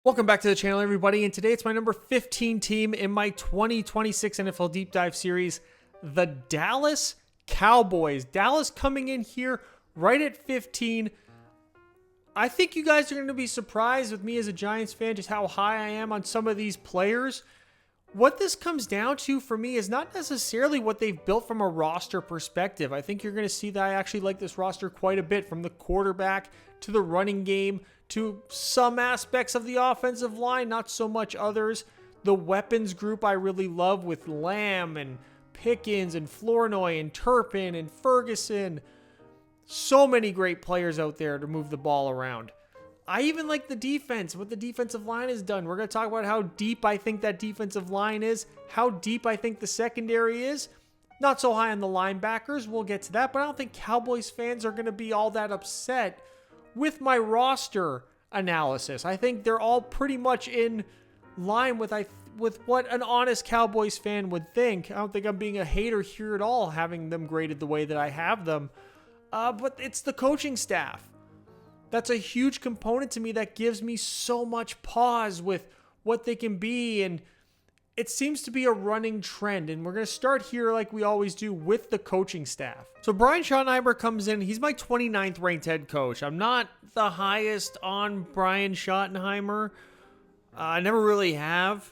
Welcome back to the channel, everybody, and today it's my number 15 team in my 2026 NFL Deep Dive series, the Dallas Cowboys. Dallas coming in here right at 15. I think you guys are going to be surprised with me as a Giants fan just how high I am on some of these players. What this comes down to for me is not necessarily what they've built from a roster perspective. I think you're going to see that I actually like this roster quite a bit, from the quarterback to the running game to some aspects of the offensive line, not so much others. The weapons group I really love with Lamb and Pickens and Flournoy and Turpin and Ferguson. So many great players out there to move the ball around. I even like the defense, what the defensive line has done. We're going to talk about how deep I think that defensive line is, how deep I think the secondary is. Not so high on the linebackers. We'll get to that, but I don't think Cowboys fans are going to be all that upset with my roster analysis. I think they're all pretty much in line with what an honest Cowboys fan would think. I don't think I'm being a hater here at all, having them graded the way that I have them. But it's the coaching staff. That's a huge component to me that gives me so much pause with what they can be, and it seems to be a running trend, and we're going to start here like we always do with the coaching staff. So Brian Schottenheimer comes in. He's my 29th ranked head coach. I'm not the highest on Brian Schottenheimer. I never really have.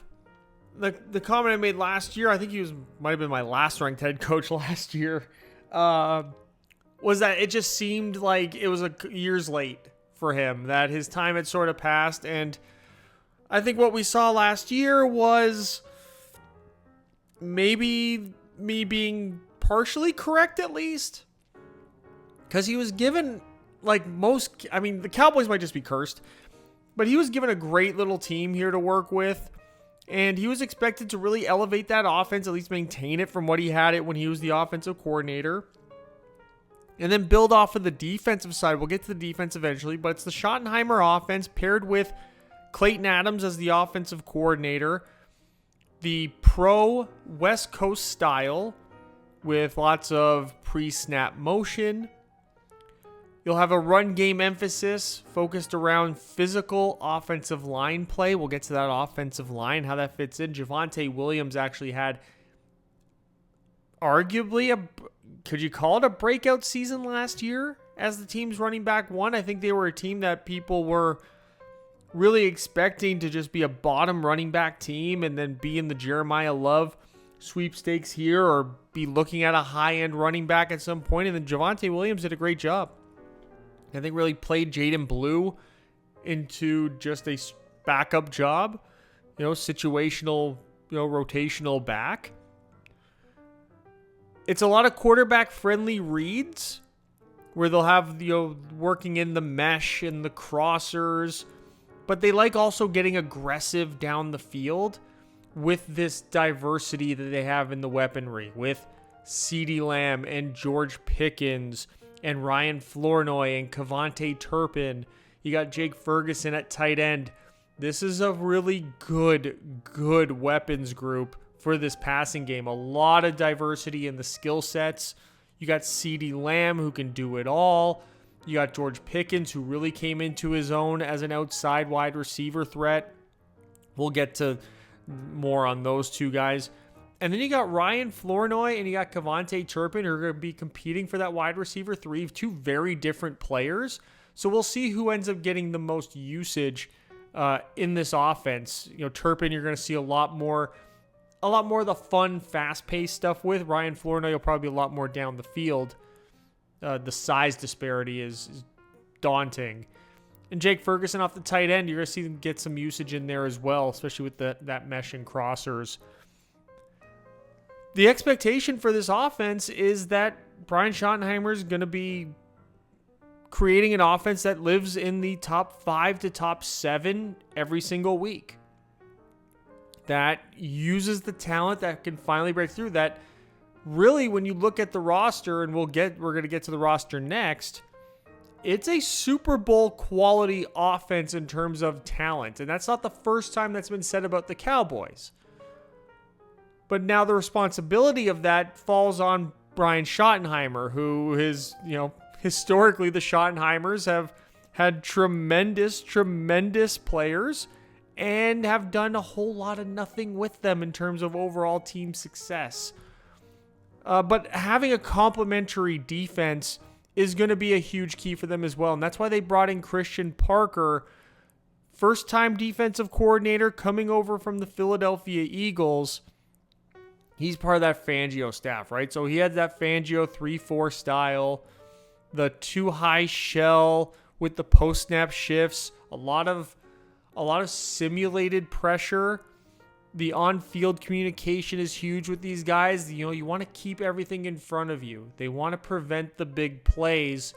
The comment I made last year, I think might have been my last ranked head coach last year, was that it just seemed like it was years late for him, that his time had sort of passed. And I think what we saw last year was maybe me being partially correct, at least, because he was given, the Cowboys might just be cursed, but he was given a great little team here to work with, and he was expected to really elevate that offense, at least maintain it from what he had it when he was the offensive coordinator, and then build off of the defensive side. We'll get to the defense eventually, but it's the Schottenheimer offense paired with Clayton Adams as the offensive coordinator, the pro West Coast style with lots of pre-snap motion. You'll have a run game emphasis focused around physical offensive line play. We'll get to that offensive line, how that fits in. Javonte Williams actually had arguably could you call it a breakout season last year as the team's running back one? I think they were a team that people were really expecting to just be a bottom running back team and then be in the Jeremiah Love sweepstakes here, or be looking at a high-end running back at some point. And then Javonte Williams did a great job. I think really played Jaden Blue into just a backup job, situational, rotational back. It's a lot of quarterback-friendly reads where they'll have, working in the mesh and the crossers, but they like also getting aggressive down the field with this diversity that they have in the weaponry, with Ceedee Lamb and George Pickens and Ryan Flournoy and Kevontae Turpin. You got Jake Ferguson at tight end. This is a really good weapons group for this passing game. A lot of diversity in the skill sets. You got Ceedee Lamb, who can do it all. You got George Pickens, who really came into his own as an outside wide receiver threat. We'll get to more on those two guys. And then you got Ryan Flournoy and you got Kevontae Turpin, who are going to be competing for that wide receiver 3. Two very different players. So we'll see who ends up getting the most usage in this offense. Turpin, you're going to see a lot more of the fun, fast-paced stuff with. Ryan Flournoy will probably be a lot more down the field. The size disparity is daunting. And Jake Ferguson off the tight end, you're going to see them get some usage in there as well, especially with that mesh and crossers. The expectation for this offense is that Brian Schottenheimer is going to be creating an offense that lives in the top 5 to top 7 every single week, that uses the talent that can finally break through. That really, when you look at the roster, and we're going to get to the roster next, it's a Super Bowl quality offense in terms of talent. And that's not the first time that's been said about the Cowboys. But now the responsibility of that falls on Brian Schottenheimer, who is, historically the Schottenheimers have had tremendous players and have done a whole lot of nothing with them in terms of overall team success. But having a complementary defense is going to be a huge key for them as well. And that's why they brought in Christian Parker, first-time defensive coordinator coming over from the Philadelphia Eagles. He's part of that Fangio staff, right? So he had that Fangio 3-4 style, the too high shell with the post-snap shifts, a lot of simulated pressure. The on-field communication is huge with these guys. You want to keep everything in front of you. They want to prevent the big plays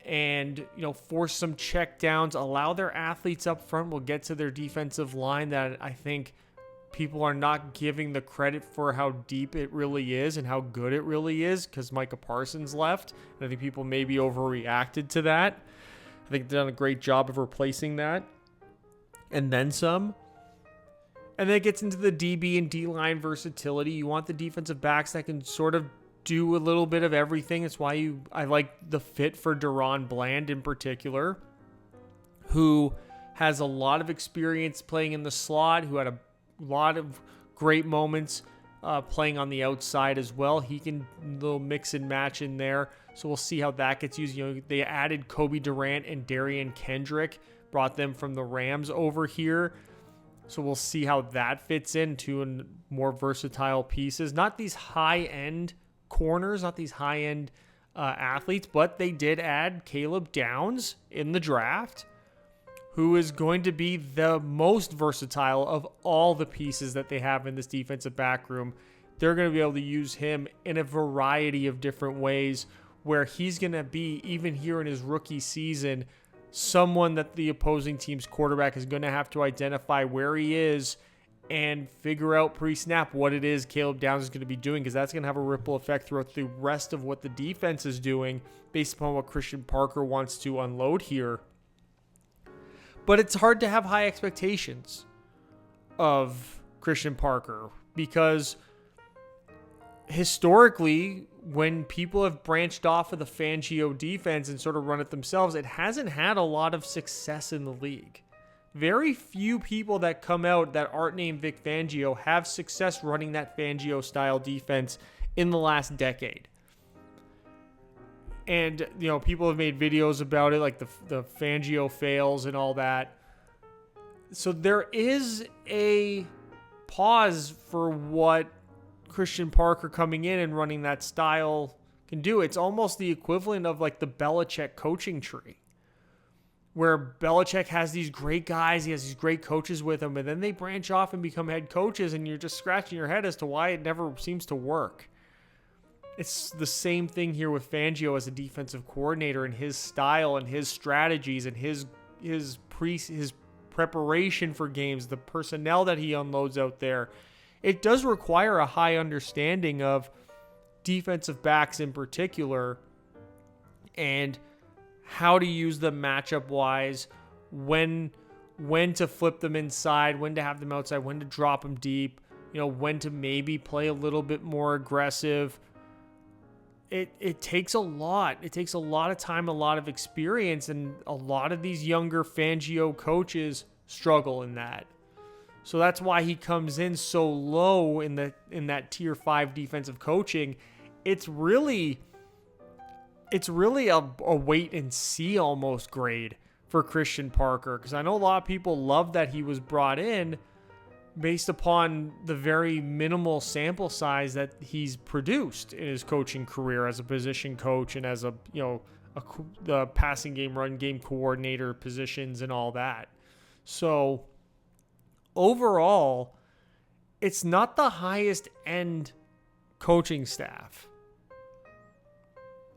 and, force some check downs, allow their athletes up front. We'll get to their defensive line that I think people are not giving the credit for how deep it really is and how good it really is because Micah Parsons left. And I think people maybe overreacted to that. I think they've done a great job of replacing that. And then some. And then it gets into the DB and D-line versatility. You want the defensive backs that can sort of do a little bit of everything. It's why I like the fit for Deron Bland in particular, who has a lot of experience playing in the slot, who had a lot of great moments playing on the outside as well. He can little mix and match in there. So we'll see how that gets used. They added Kobe Durant and Darian Kendrick, brought them from the Rams over here. So we'll see how that fits into more versatile pieces. Not these high-end corners, not these high-end athletes, but they did add Caleb Downs in the draft, who is going to be the most versatile of all the pieces that they have in this defensive back room. They're going to be able to use him in a variety of different ways where he's going to be, even here in his rookie season, someone that the opposing team's quarterback is going to have to identify where he is and figure out pre-snap what it is Caleb Downs is going to be doing, because that's going to have a ripple effect throughout the rest of what the defense is doing based upon what Christian Parker wants to unload here. But it's hard to have high expectations of Christian Parker because historically, when people have branched off of the Fangio defense and sort of run it themselves, it hasn't had a lot of success in the league. Very few people that come out that aren't named Vic Fangio have success running that Fangio-style defense in the last decade. And, people have made videos about it, like the Fangio fails and all that. So there is a pause for what Christian Parker coming in and running that style can do. It's almost the equivalent of like the Belichick coaching tree, where Belichick has these great guys, he has these great coaches with him, and then they branch off and become head coaches, and you're just scratching your head as to why it never seems to work. It's the same thing here with Fangio as a defensive coordinator and his style and his strategies and his preparation for games, the personnel that he unloads out there. It does require a high understanding of defensive backs in particular and how to use them matchup-wise, when to flip them inside, when to have them outside, when to drop them deep, when to maybe play a little bit more aggressive. It takes a lot. It takes a lot of time, a lot of experience, and a lot of these younger Fangio coaches struggle in that. So that's why he comes in so low in that tier 5 defensive coaching. It's really a wait and see almost grade for Christian Parker, because I know a lot of people love that he was brought in based upon the very minimal sample size that he's produced in his coaching career as a position coach and as the passing game, run game coordinator positions and all that. So overall, it's not the highest end coaching staff.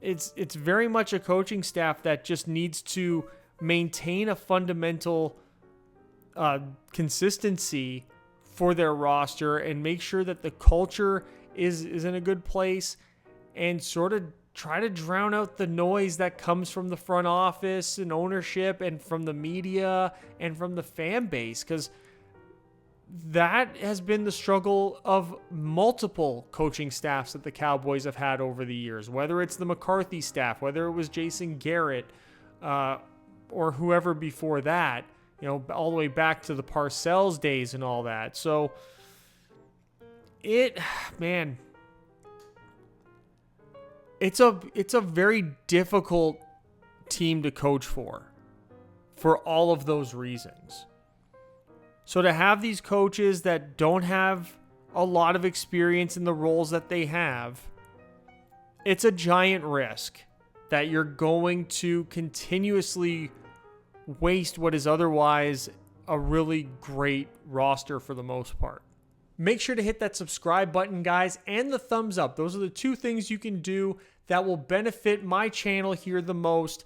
It's very much a coaching staff that just needs to maintain a fundamental consistency for their roster and make sure that the culture is in a good place and sort of try to drown out the noise that comes from the front office and ownership and from the media and from the fan base, because that has been the struggle of multiple coaching staffs that the Cowboys have had over the years, whether it's the McCarthy staff, whether it was Jason Garrett, or whoever before that. all the way back to the Parcells days and all that. So man, it's a very difficult team to coach for all of those reasons. So to have these coaches that don't have a lot of experience in the roles that they have, it's a giant risk that you're going to continuously waste what is otherwise a really great roster for the most part. Make sure to hit that subscribe button, guys, and the thumbs up. Those are the two things you can do that will benefit my channel here the most,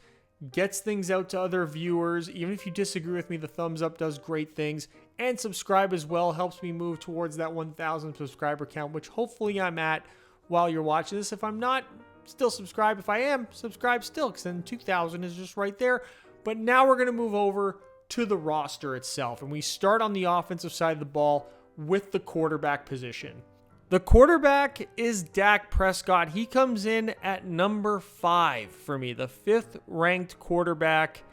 gets things out to other viewers. Even if you disagree with me, the thumbs up does great things. And subscribe as well helps me move towards that 1,000 subscriber count, which hopefully I'm at while you're watching this. If I'm not, still subscribe. If I am, subscribe still, because then 2,000 is just right there. But now we're going to move over to the roster itself, and we start on the offensive side of the ball with the quarterback position. The quarterback is Dak Prescott. He comes in at number 5 for me, the 5th ranked quarterback.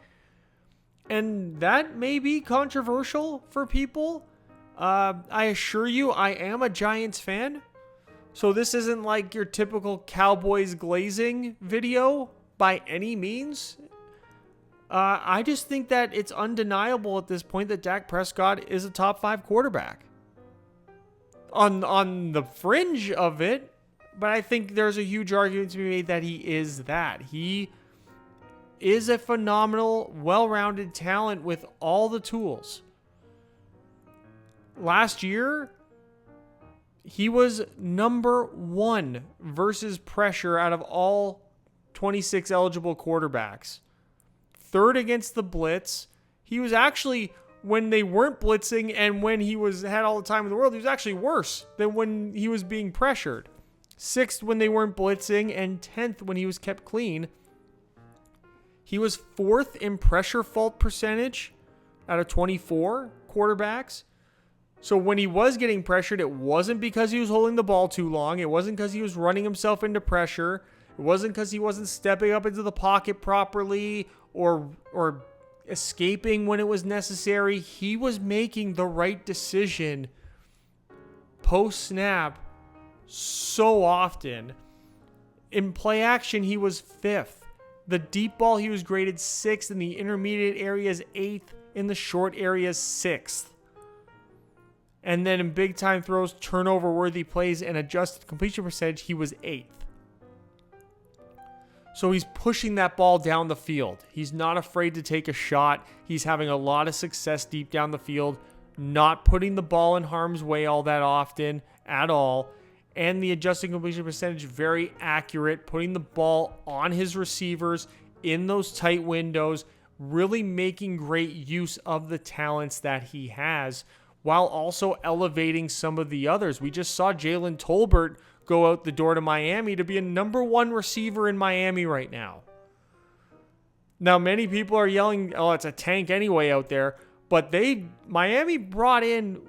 And that may be controversial for people. I assure you, I am a Giants fan. So this isn't like your typical Cowboys glazing video by any means. I just think that it's undeniable at this point that Dak Prescott is a top 5 quarterback. On the fringe of it, but I think there's a huge argument to be made that he is that. He is a phenomenal, well-rounded talent with all the tools. Last year, he was number 1 versus pressure out of all 26 eligible quarterbacks. 3rd against the blitz. He was actually, when they weren't blitzing and when he had all the time in the world, he was actually worse than when he was being pressured. 6th when they weren't blitzing, and 10th when he was kept clean. He was 4th in pressure fault percentage out of 24 quarterbacks. So when he was getting pressured, it wasn't because he was holding the ball too long. It wasn't because he was running himself into pressure. It wasn't because he wasn't stepping up into the pocket properly or escaping when it was necessary. He was making the right decision post-snap so often. In play action, he was 5th. The deep ball, he was graded 6th. In the intermediate areas, 8th. In the short areas, 6th. And then in big-time throws, turnover-worthy plays, and adjusted completion percentage, he was 8th. So he's pushing that ball down the field. He's not afraid to take a shot. He's having a lot of success deep down the field, not putting the ball in harm's way all that often at all. And the adjusted completion percentage, very accurate, putting the ball on his receivers in those tight windows, really making great use of the talents that he has, while also elevating some of the others. We just saw Jalen Tolbert go out the door to Miami to be a number 1 receiver in Miami right now. Now, many people are yelling, oh, it's a tank anyway out there. But Miami brought in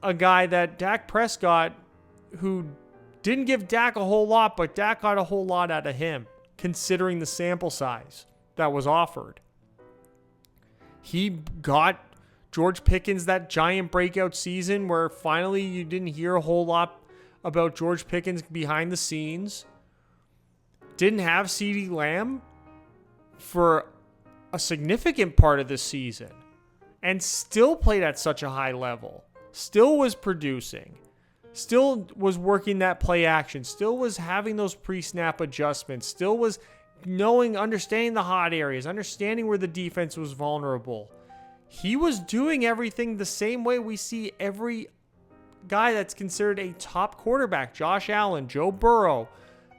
a guy that Dak Prescott, who didn't give Dak a whole lot, but Dak got a whole lot out of him, considering the sample size that was offered. He got George Pickens that giant breakout season where finally you didn't hear a whole lot about George Pickens behind the scenes. Didn't have Ceedee Lamb for a significant part of this season and still played at such a high level. Still was producing. Still was working that play action. Still was having those pre-snap adjustments. Still was understanding the hot areas, understanding where the defense was vulnerable. He was doing everything the same way we see every guy that's considered a top quarterback. Josh Allen, Joe Burrow.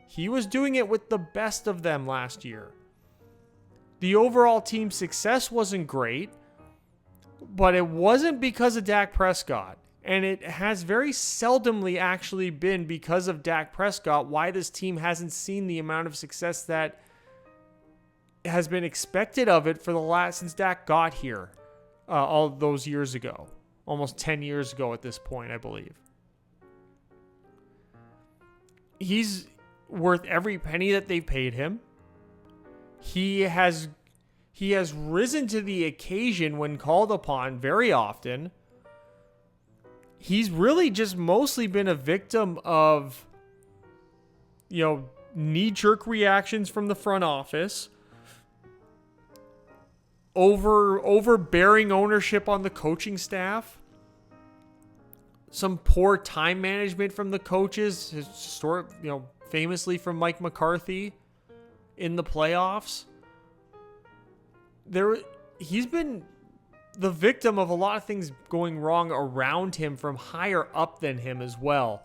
He was doing it with the best of them last year. The overall team success wasn't great, but it wasn't because of Dak Prescott. And it has very seldomly actually been because of Dak Prescott why this team hasn't seen the amount of success that has been expected of it since Dak got here all those years ago. Almost 10 years ago at this point, I believe. He's worth every penny that they've paid him. He He has risen to the occasion when called upon very often. He's really just mostly been a victim of, knee-jerk reactions from the front office, overbearing ownership on the coaching staff, some poor time management from the coaches, famously from Mike McCarthy in the playoffs. He's been the victim of a lot of things going wrong around him from higher up than him as well.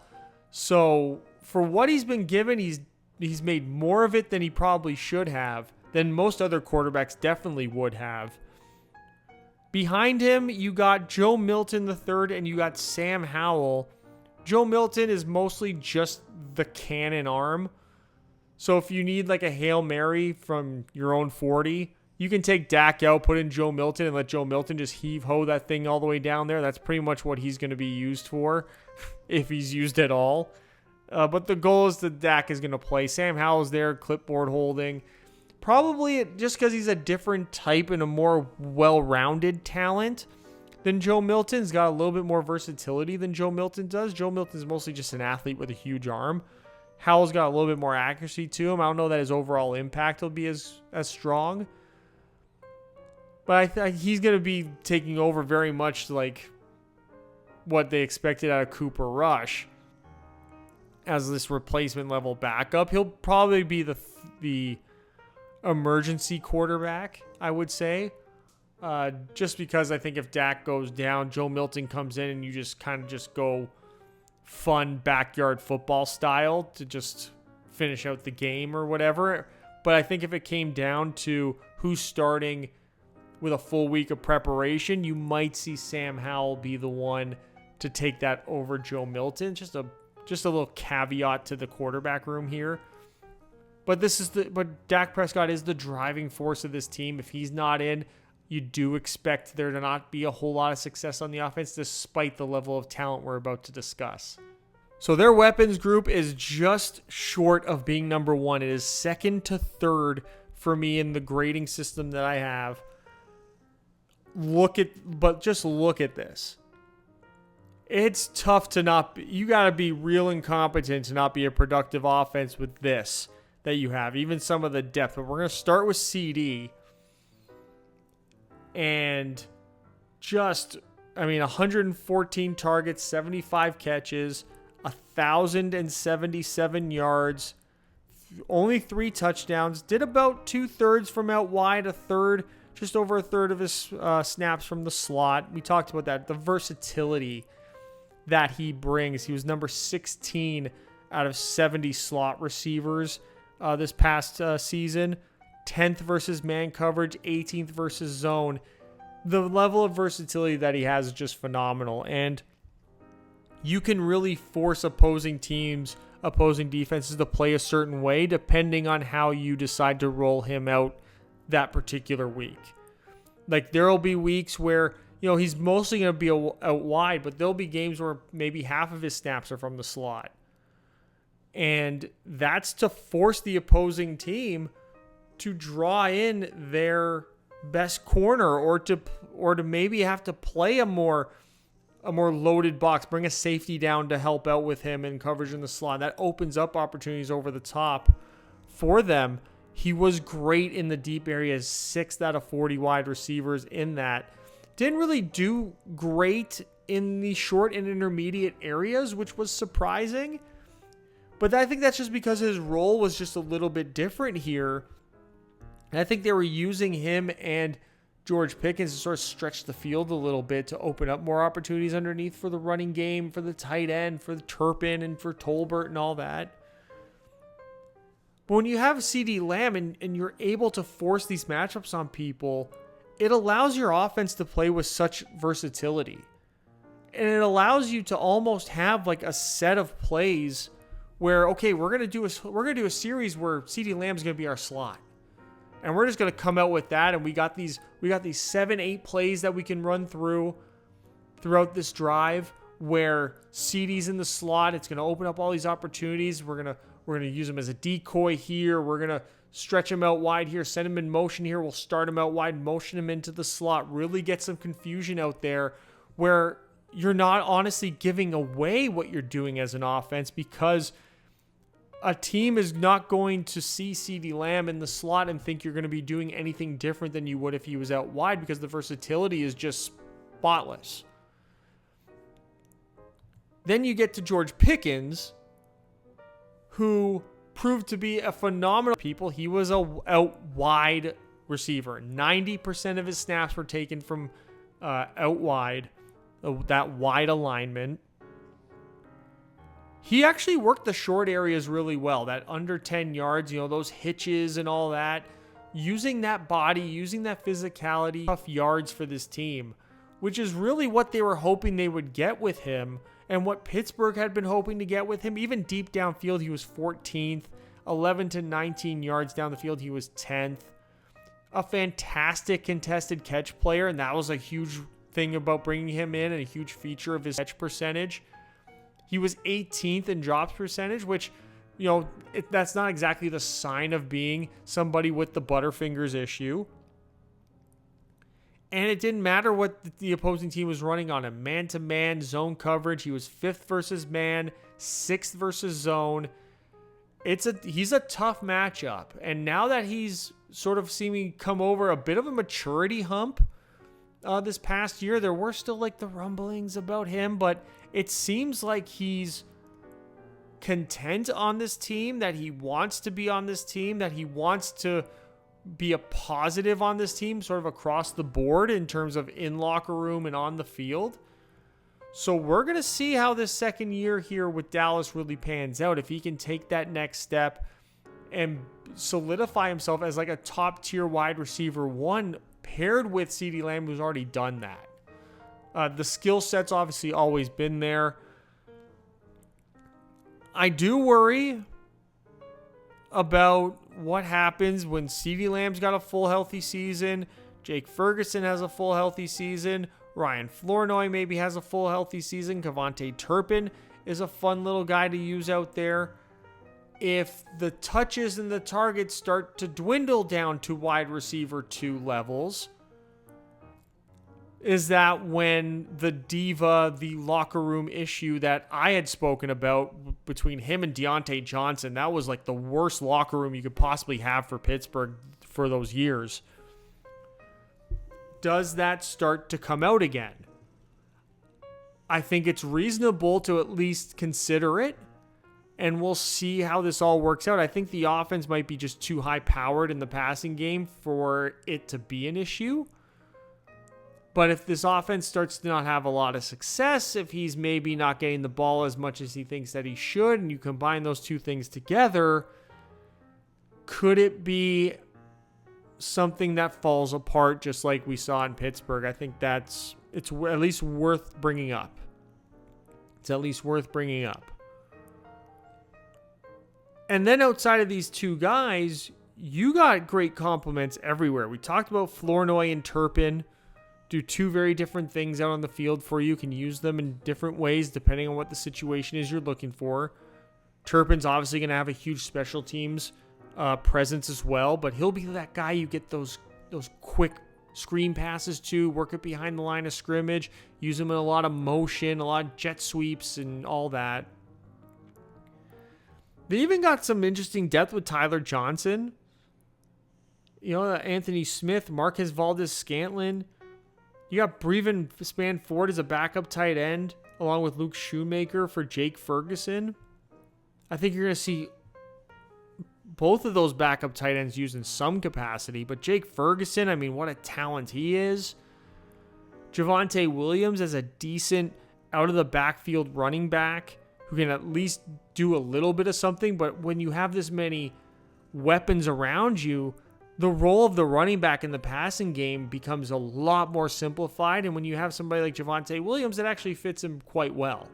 So for what he's been given, he's made more of it than he probably should have, than most other quarterbacks definitely would have. Behind him, you got Joe Milton III and you got Sam Howell. Joe Milton is mostly just the cannon arm. So if you need like a Hail Mary from your own 40, you can take Dak out, put in Joe Milton, and let Joe Milton just heave-ho that thing all the way down there. That's pretty much what he's going to be used for, if he's used at all. But the goal is that Dak is going to play. Sam Howell's there, clipboard holding. Probably just because he's a different type and a more well-rounded talent than Joe Milton. He's got a little bit more versatility than Joe Milton does. Joe Milton's mostly just an athlete with a huge arm. Howell's got a little bit more accuracy to him. I don't know that his overall impact will be as strong. But I think he's going to be taking over very much like what they expected out of Cooper Rush as this replacement level backup. He'll probably be the emergency quarterback, I would say. Just because I think if Dak goes down, Joe Milton comes in and you just kind of just go fun backyard football style to just finish out the game or whatever. But I think if it came down to who's starting with a full week of preparation, you might see Sam Howell be the one to take that over Joe Milton. Just a little caveat to the quarterback room here. But Dak Prescott is the driving force of this team. If he's not in, you do expect there to not be a whole lot of success on the offense, despite the level of talent we're about to discuss. So their weapons group is just short of being number one. It is second to third for me in the grading system that I have. Just look at this. It's tough to not be, you got to be real incompetent to not be a productive offense with this that you have, even some of the depth. But we're going to start with Ceedee. And 114 targets, 75 catches, 1,077 yards, only 3 touchdowns, did about 2/3 from out wide, just over a third of his snaps from the slot. We talked about that, the versatility that he brings. He was number 16 out of 70 slot receivers this past season. 10th versus man coverage, 18th versus zone. The level of versatility that he has is just phenomenal. And you can really force opposing defenses to play a certain way depending on how you decide to roll him out that particular week. Like there'll be weeks where, he's mostly going to be out wide, but there'll be games where maybe half of his snaps are from the slot. And that's to force the opposing team to draw in their best corner or to maybe have to play a more loaded box, bring a safety down to help out with him in coverage in the slot. That opens up opportunities over the top for them. He was great in the deep areas, 6 out of 40 wide receivers in that. Didn't really do great in the short and intermediate areas, which was surprising. But I think that's just because his role was just a little bit different here. And I think they were using him and George Pickens to sort of stretch the field a little bit to open up more opportunities underneath for the running game, for the tight end, for the Turpin, and for Tolbert and all that. But when you have CeeDee Lamb and you're able to force these matchups on people, it allows your offense to play with such versatility. And it allows you to almost have like a set of plays where, okay, we're gonna do a series where CeeDee Lamb's gonna be our slot. And we're just going to come out with that, and we got these 7-8 plays that we can run throughout this drive where CeeDee's in the slot. It's going to open up all these opportunities. We're going to use him as a decoy here. We're going to stretch him out wide here, send him in motion here. We'll start him out wide, motion him into the slot, really get some confusion out there where you're not honestly giving away what you're doing as an offense, because a team is not going to see CeeDee Lamb in the slot and think you're going to be doing anything different than you would if he was out wide, because the versatility is just spotless. Then you get to George Pickens, who proved to be a phenomenal people. He was a out wide receiver. 90% of his snaps were taken from out wide, that wide alignment. He actually worked the short areas really well, that under 10 yards, those hitches and all that. Using that body, using that physicality, tough yards for this team, which is really what they were hoping they would get with him and what Pittsburgh had been hoping to get with him. Even deep downfield, he was 14th. 11 to 19 yards down the field, he was 10th. A fantastic contested catch player, and that was a huge thing about bringing him in and a huge feature of his catch percentage. He was 18th in drops percentage, which, that's not exactly the sign of being somebody with the Butterfingers issue. And it didn't matter what the opposing team was running on him. Man-to-man, zone coverage. He was 5th versus man, 6th versus zone. He's a tough matchup. And now that he's sort of seeming come over a bit of a maturity hump this past year, there were still like the rumblings about him, but it seems like he's content on this team, that he wants to be on this team, that he wants to be a positive on this team sort of across the board in terms of in locker room and on the field. So we're going to see how this second year here with Dallas really pans out. If he can take that next step and solidify himself as like a top tier wide receiver one paired with CeeDee Lamb, who's already done that. The skill set's obviously always been there. I do worry about what happens when CeeDee Lamb's got a full healthy season, Jake Ferguson has a full healthy season, Ryan Flournoy maybe has a full healthy season, Kevontae Turpin is a fun little guy to use out there. If the touches and the targets start to dwindle down to wide receiver 2 levels, is that when the locker room issue that I had spoken about between him and Deontay Johnson, that was like the worst locker room you could possibly have for Pittsburgh for those years. Does that start to come out again? I think it's reasonable to at least consider it, and we'll see how this all works out. I think the offense might be just too high-powered in the passing game for it to be an issue. But if this offense starts to not have a lot of success, if he's maybe not getting the ball as much as he thinks that he should, and you combine those two things together, could it be something that falls apart just like we saw in Pittsburgh? I think it's at least worth bringing up. It's at least worth bringing up. And then outside of these two guys, you got great compliments everywhere. We talked about Flournoy and Turpin. Do two very different things out on the field for you. Can use them in different ways depending on what the situation is you're looking for. Turpin's obviously going to have a huge special teams presence as well, but he'll be that guy you get those quick screen passes to, work it behind the line of scrimmage, use him in a lot of motion, a lot of jet sweeps and all that. They even got some interesting depth with Tyler Johnson. Anthony Smith, Marquez Valdes-Scantling. You got Breven Spanford as a backup tight end, along with Luke Shoemaker for Jake Ferguson. I think you're going to see both of those backup tight ends used in some capacity, but Jake Ferguson, what a talent he is. Javonte Williams as a decent out-of-the-backfield running back who can at least do a little bit of something, but when you have this many weapons around you, the role of the running back in the passing game becomes a lot more simplified. And when you have somebody like Javonte Williams, it actually fits him quite well.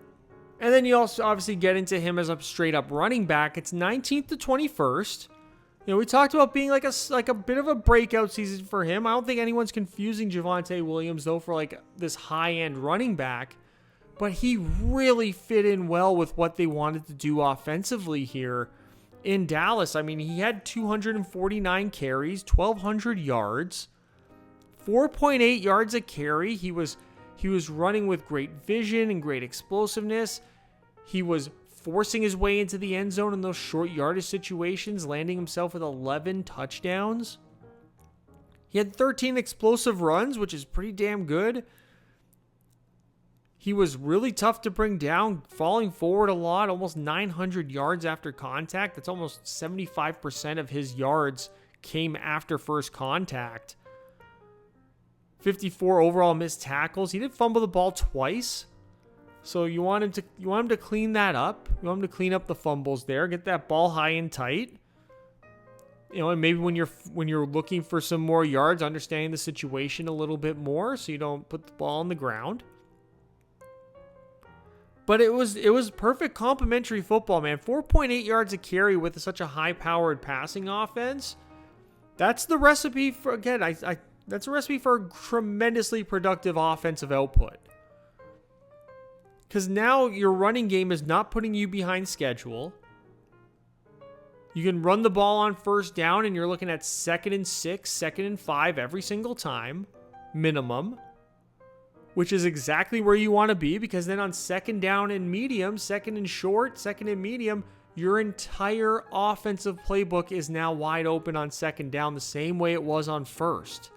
And then you also obviously get into him as a straight up running back. It's 19th to 21st. We talked about being like a bit of a breakout season for him. I don't think anyone's confusing Javonte Williams though for like this high end running back, but he really fit in well with what they wanted to do offensively here. in Dallas. I mean, he had 249 carries, 1,200 yards, 4.8 yards a carry. He was running with great vision and great explosiveness. He was forcing his way into the end zone in those short yardage situations, landing himself with 11 touchdowns. He had 13 explosive runs, which is pretty damn good. He was really tough to bring down, falling forward a lot, almost 900 yards after contact. That's almost 75% of his yards came after first contact. 54 overall missed tackles. He did fumble the ball twice. So you want him to clean that up. You want him to clean up the fumbles there, get that ball high and tight. And maybe when you're looking for some more yards, understanding the situation a little bit more so you don't put the ball on the ground. But it was perfect complementary football, man. 4.8 yards a carry with such a high-powered passing offense. That's the recipe for, again, that's a recipe for a tremendously productive offensive output. Because now your running game is not putting you behind schedule. You can run the ball on first down and you're looking at 2nd and 6, 2nd and 5 every single time, minimum. Which is exactly where you want to be, because then on 2nd down and medium, 2nd and short, 2nd and medium, your entire offensive playbook is now wide open on 2nd down the same way it was on 1st.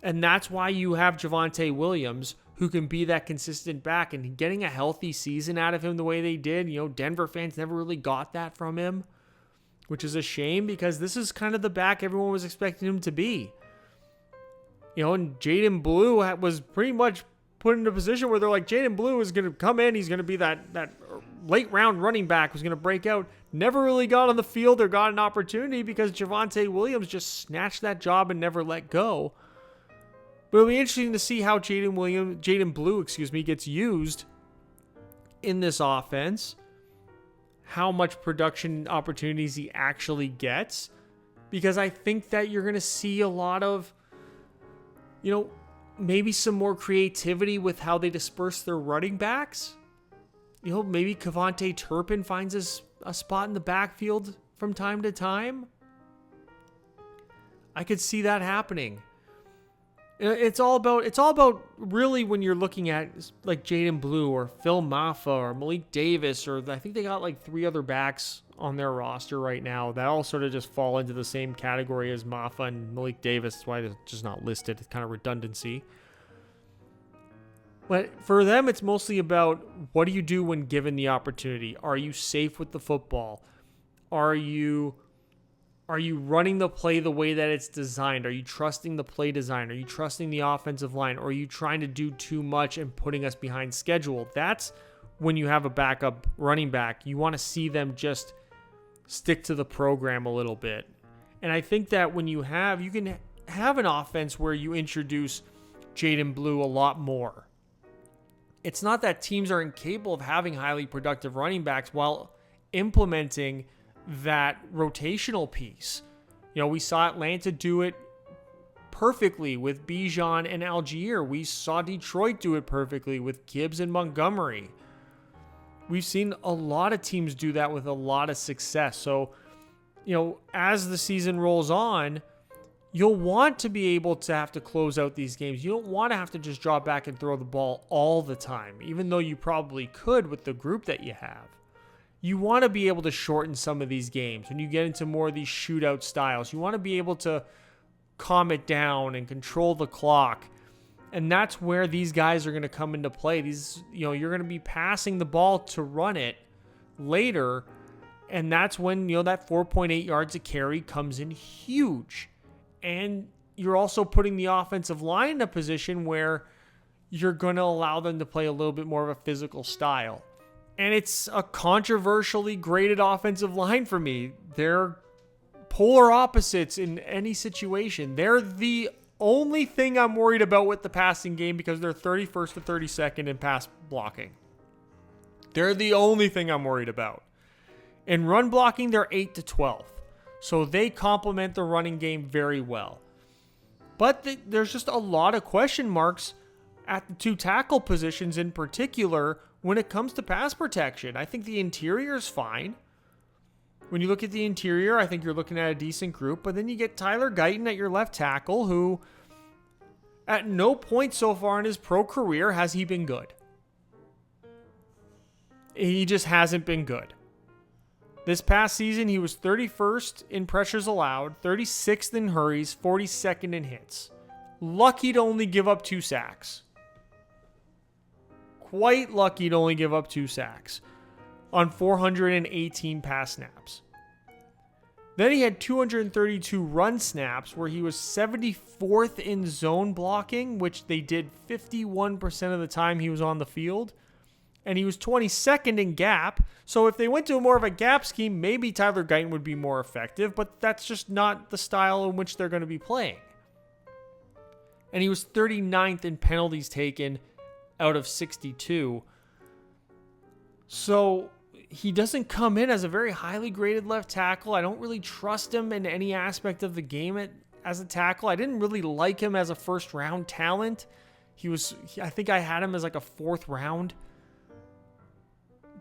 And that's why you have Javonte Williams, who can be that consistent back, and getting a healthy season out of him the way they did. Denver fans never really got that from him, which is a shame because this is kind of the back everyone was expecting him to be. And Jaden Blue was pretty much put in a position where they're like, Jaden Blue is going to come in. He's going to be that late round running back who's going to break out. Never really got on the field or got an opportunity because Javonte Williams just snatched that job and never let go. But it'll be interesting to see how Jaden Blue gets used in this offense. How much production opportunities he actually gets. Because I think that you're going to see a lot of, maybe some more creativity with how they disperse their running backs. Maybe Kevontae Turpin finds a spot in the backfield from time to time. I could see that happening. It's all about really when you're looking at like Jaden Blue or Phil Maffa or Malik Davis, or I think they got like 3 other backs on their roster right now that all sort of just fall into the same category as Maffa and Malik Davis. That's why it's just not listed. It's kind of redundancy. But for them, it's mostly about what do you do when given the opportunity? Are you safe with the football? Are you running the play the way that it's designed? Are you trusting the play design? Are you trusting the offensive line? Or are you trying to do too much and putting us behind schedule? That's when you have a backup running back. You want to see them just stick to the program a little bit. And I think that when you can have an offense where you introduce Jaden Blue a lot more. It's not that teams are incapable of having highly productive running backs while implementing that rotational piece. We saw Atlanta do it perfectly with Bijan and Algier. We saw Detroit do it perfectly with Gibbs and Montgomery. We've seen a lot of teams do that with a lot of success. So, as the season rolls on, you'll want to be able to have to close out these games. You don't want to have to just drop back and throw the ball all the time, even though you probably could with the group that you have. You want to be able to shorten some of these games. When you get into more of these shootout styles, you want to be able to calm it down and control the clock. And that's where these guys are going to come into play. You're going to be passing the ball to run it later. And that's when, that 4.8 yards a carry comes in huge. And you're also putting the offensive line in a position where you're going to allow them to play a little bit more of a physical style. And it's a controversially graded offensive line for me. They're polar opposites in any situation. They're the only thing I'm worried about with the passing game because they're 31st to 32nd in pass blocking. They're the only thing I'm worried about. In run blocking, they're 8th to 12th. So they complement the running game very well. But there's just a lot of question marks at the 2 tackle positions in particular when it comes to pass protection. I think the interior is fine. When you look at the interior, I think you're looking at a decent group. But then you get Tyler Guyton at your left tackle, who at no point so far in his pro career has he been good. He just hasn't been good. This past season, he was 31st in pressures allowed, 36th in hurries, 42nd in hits. Lucky to only give up 2 sacks. Quite lucky to only give up 2 sacks on 418 pass snaps. Then he had 232 run snaps where he was 74th in zone blocking, which they did 51% of the time he was on the field. And he was 22nd in gap. So if they went to more of a gap scheme, maybe Tyler Guyton would be more effective, but that's just not the style in which they're going to be playing. And he was 39th in penalties taken out of 62. So he doesn't come in as a very highly graded left tackle. I don't really trust him in any aspect of the game as a tackle. I didn't really like him as a first round talent. I think I had him as like a 4th round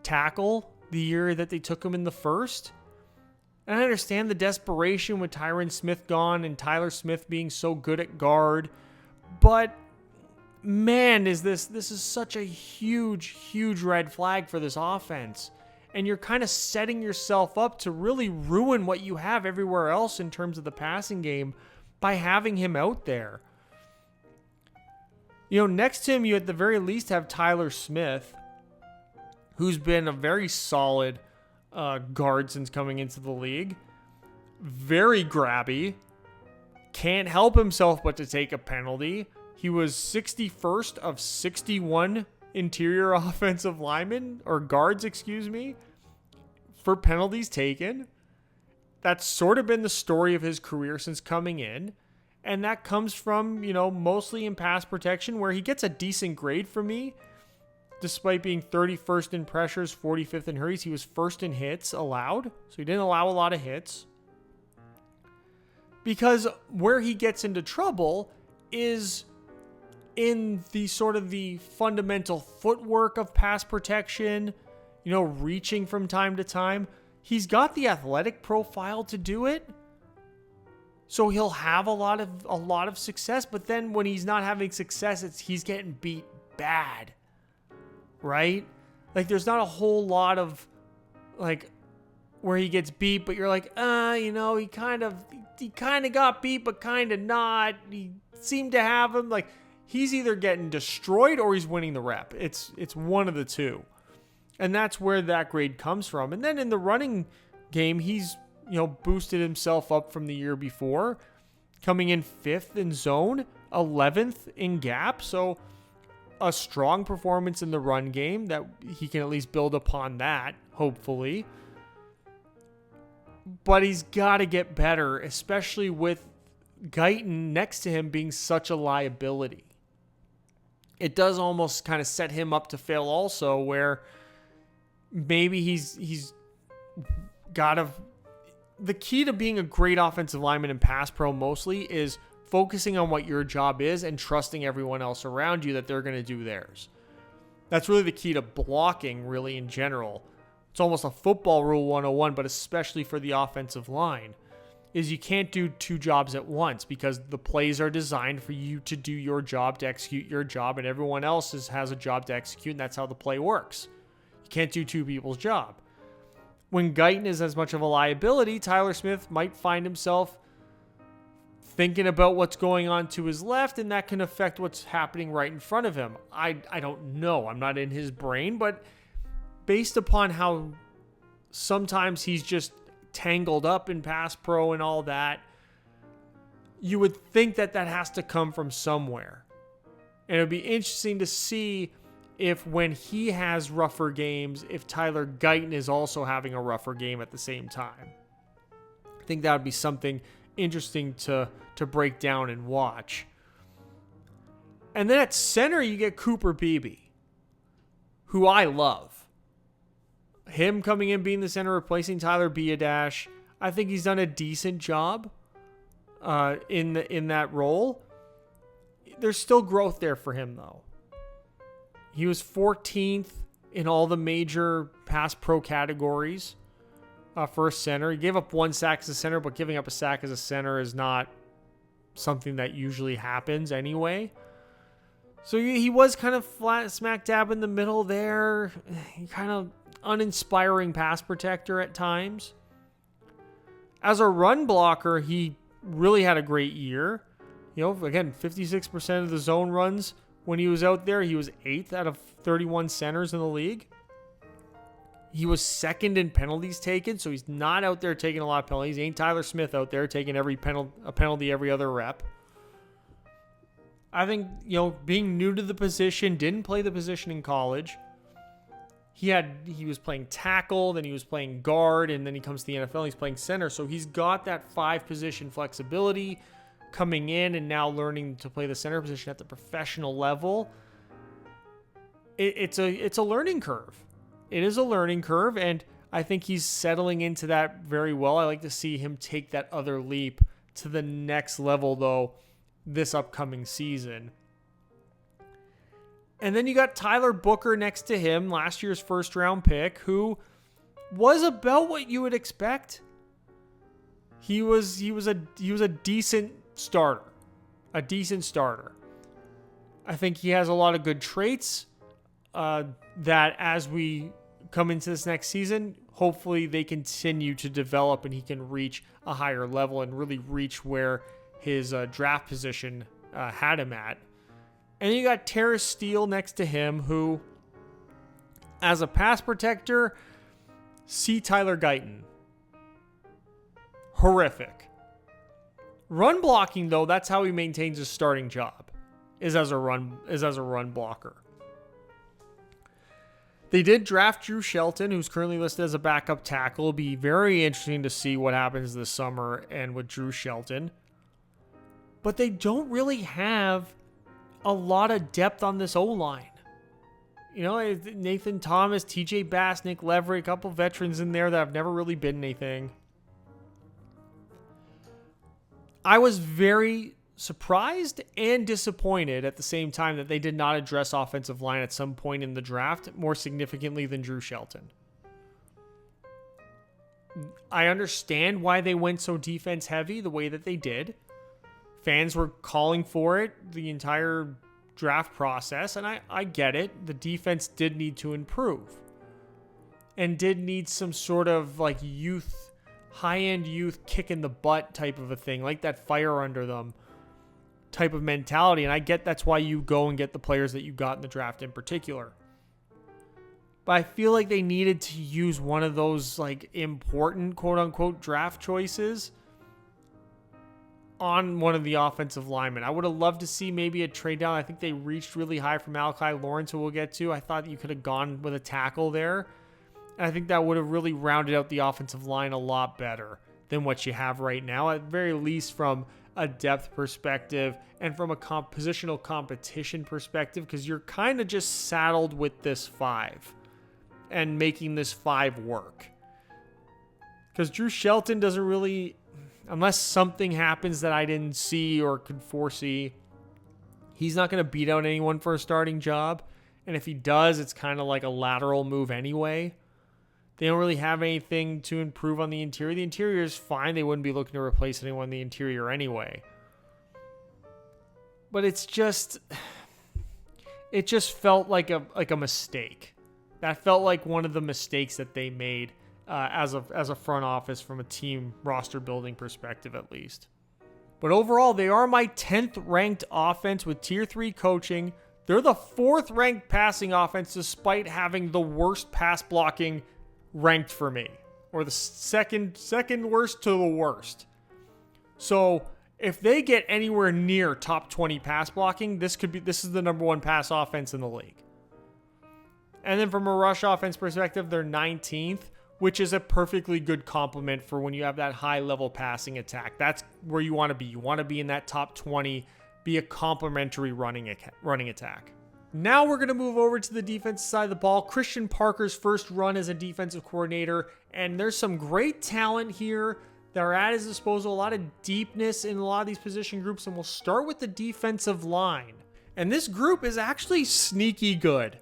tackle the year that they took him in the first. And I understand the desperation with Tyron Smith gone and Tyler Smith being so good at guard. But man, this is such a huge red flag for this offense. And you're kind of setting yourself up to really ruin what you have everywhere else in terms of the passing game by having him out there. Next to him, you at the very least have Tyler Smith, who's been a very solid guard since coming into the league. Very grabby. Can't help himself but to take a penalty. He was 61st of 61 interior offensive linemen, or guards, for penalties taken. That's sort of been the story of his career since coming in. And that comes from, mostly in pass protection, where he gets a decent grade for me. Despite being 31st in pressures, 45th in hurries, he was 1st in hits allowed. So he didn't allow a lot of hits. Because where he gets into trouble is in the sort of the fundamental footwork of pass protection, reaching from time to time. He's got the athletic profile to do it. So he'll have a lot of success, but then when he's not having success, he's getting beat bad. Right? Like there's not a whole lot of like where he gets beat, but you're like, he kind of got beat, but kind of not. He seemed to have him. Like he's either getting destroyed or he's winning the rep. It's one of the two. And that's where that grade comes from. And then in the running game, he's, boosted himself up from the year before, coming in 5th in zone, 11th in gap. So a strong performance in the run game that he can at least build upon that, hopefully. But he's got to get better, especially with Guyton next to him being such a liability. It does almost kind of set him up to fail also, where maybe he's got to... The key to being a great offensive lineman in pass pro mostly is focusing on what your job is and trusting everyone else around you that they're going to do theirs. That's really the key to blocking, really, in general. It's almost a football rule 101, but especially for the offensive line, is you can't do 2 jobs at once because the plays are designed for you to do your job, to execute your job, and everyone else has a job to execute, and that's how the play works. You can't do 2 people's job. When Guyton is as much of a liability, Tyler Smith might find himself thinking about what's going on to his left, and that can affect what's happening right in front of him. I don't know. I'm not in his brain, but based upon how sometimes he's just tangled up in pass pro and all that, you would think that has to come from somewhere. And it would be interesting to see if when he has rougher games, if Tyler Guyton is also having a rougher game at the same time. I think that would be something interesting to break down and watch. And then at center, you get Cooper Beebe, who I love. Him coming in, being the center, replacing Tyler Biadasz. I think he's done a decent job in that role. There's still growth there for him, though. He was 14th in all the major pass pro categories for a center. He gave up 1 sack as a center, but giving up a sack as a center is not something that usually happens anyway. So he was kind of flat smack dab in the middle there. Kind of uninspiring pass protector at times. As a run blocker, he really had a great year. Again, 56% of the zone runs when he was out there. He was 8th out of 31 centers in the league. He was 2nd in penalties taken, so he's not out there taking a lot of penalties. He ain't Tyler Smith out there taking a penalty every other rep. I think, being new to the position, didn't play the position in college. He was playing tackle, then he was playing guard, and then he comes to the NFL and he's playing center. So he's got that 5-position flexibility coming in and now learning to play the center position at the professional level. It's a learning curve. It is a learning curve, and I think he's settling into that very well. I like to see him take that other leap to the next level, though, this upcoming season. And then you got Tyler Booker next to him, last year's first-round pick, who was about what you would expect. He was a decent starter. A decent starter. I think he has a lot of good traits that as we come into this next season, hopefully they continue to develop and he can reach a higher level and really reach where his draft position had him at. And then you got Terrace Steele next to him, who, as a pass protector, see Tyler Guyton. Horrific. Run blocking, though, that's how he maintains his starting job, is as a run blocker. They did draft Drew Shelton, who's currently listed as a backup tackle. It'll be very interesting to see what happens this summer and with Drew Shelton. But they don't really have a lot of depth on this O-line. Nathan Thomas, TJ Bass, Nick Leverett, a couple veterans in there that have never really been anything. I was very surprised and disappointed at the same time that they did not address offensive line at some point in the draft more significantly than Drew Shelton. I understand why they went so defense heavy the way that they did. Fans were calling for it the entire draft process, and I get it. The defense did need to improve and did need some sort of like high-end youth kick in the butt type of a thing, like that fire under them type of mentality. And I get that's why you go and get the players that you got in the draft in particular. But I feel like they needed to use one of those like important quote-unquote draft choices on one of the offensive linemen. I would have loved to see maybe a trade down. I think they reached really high for Malachi Lawrence, who we'll get to. I thought you could have gone with a tackle there. And I think that would have really rounded out the offensive line a lot better than what you have right now, at very least from a depth perspective and from a positional competition perspective, because you're kind of just saddled with this 5 and making this 5 work. Because Drew Shelton doesn't really, unless something happens that I didn't see or could foresee, he's not going to beat out anyone for a starting job. And if he does, it's kind of like a lateral move anyway. They don't really have anything to improve on the interior. The interior is fine. They wouldn't be looking to replace anyone in the interior anyway. But it just felt like a mistake. That felt like one of the mistakes that they made as a front office from a team roster building perspective, at least. But overall, they are my 10th ranked offense with tier 3 coaching. They're the 4th ranked passing offense despite having the worst pass blocking ranked for me, or the second worst to the worst. So if they get anywhere near top 20 pass blocking, this is the number 1 pass offense in the league. And then from a rush offense perspective, they're 19th, which is a perfectly good complement for when you have that high level passing attack. That's where you want to be. You want to be in that top 20, be a complementary running attack. Now we're going to move over to the defensive side of the ball. Christian Parker's first run as a defensive coordinator, and there's some great talent here that are at his disposal, a lot of deepness in a lot of these position groups, and we'll start with the defensive line. And this group is actually sneaky good.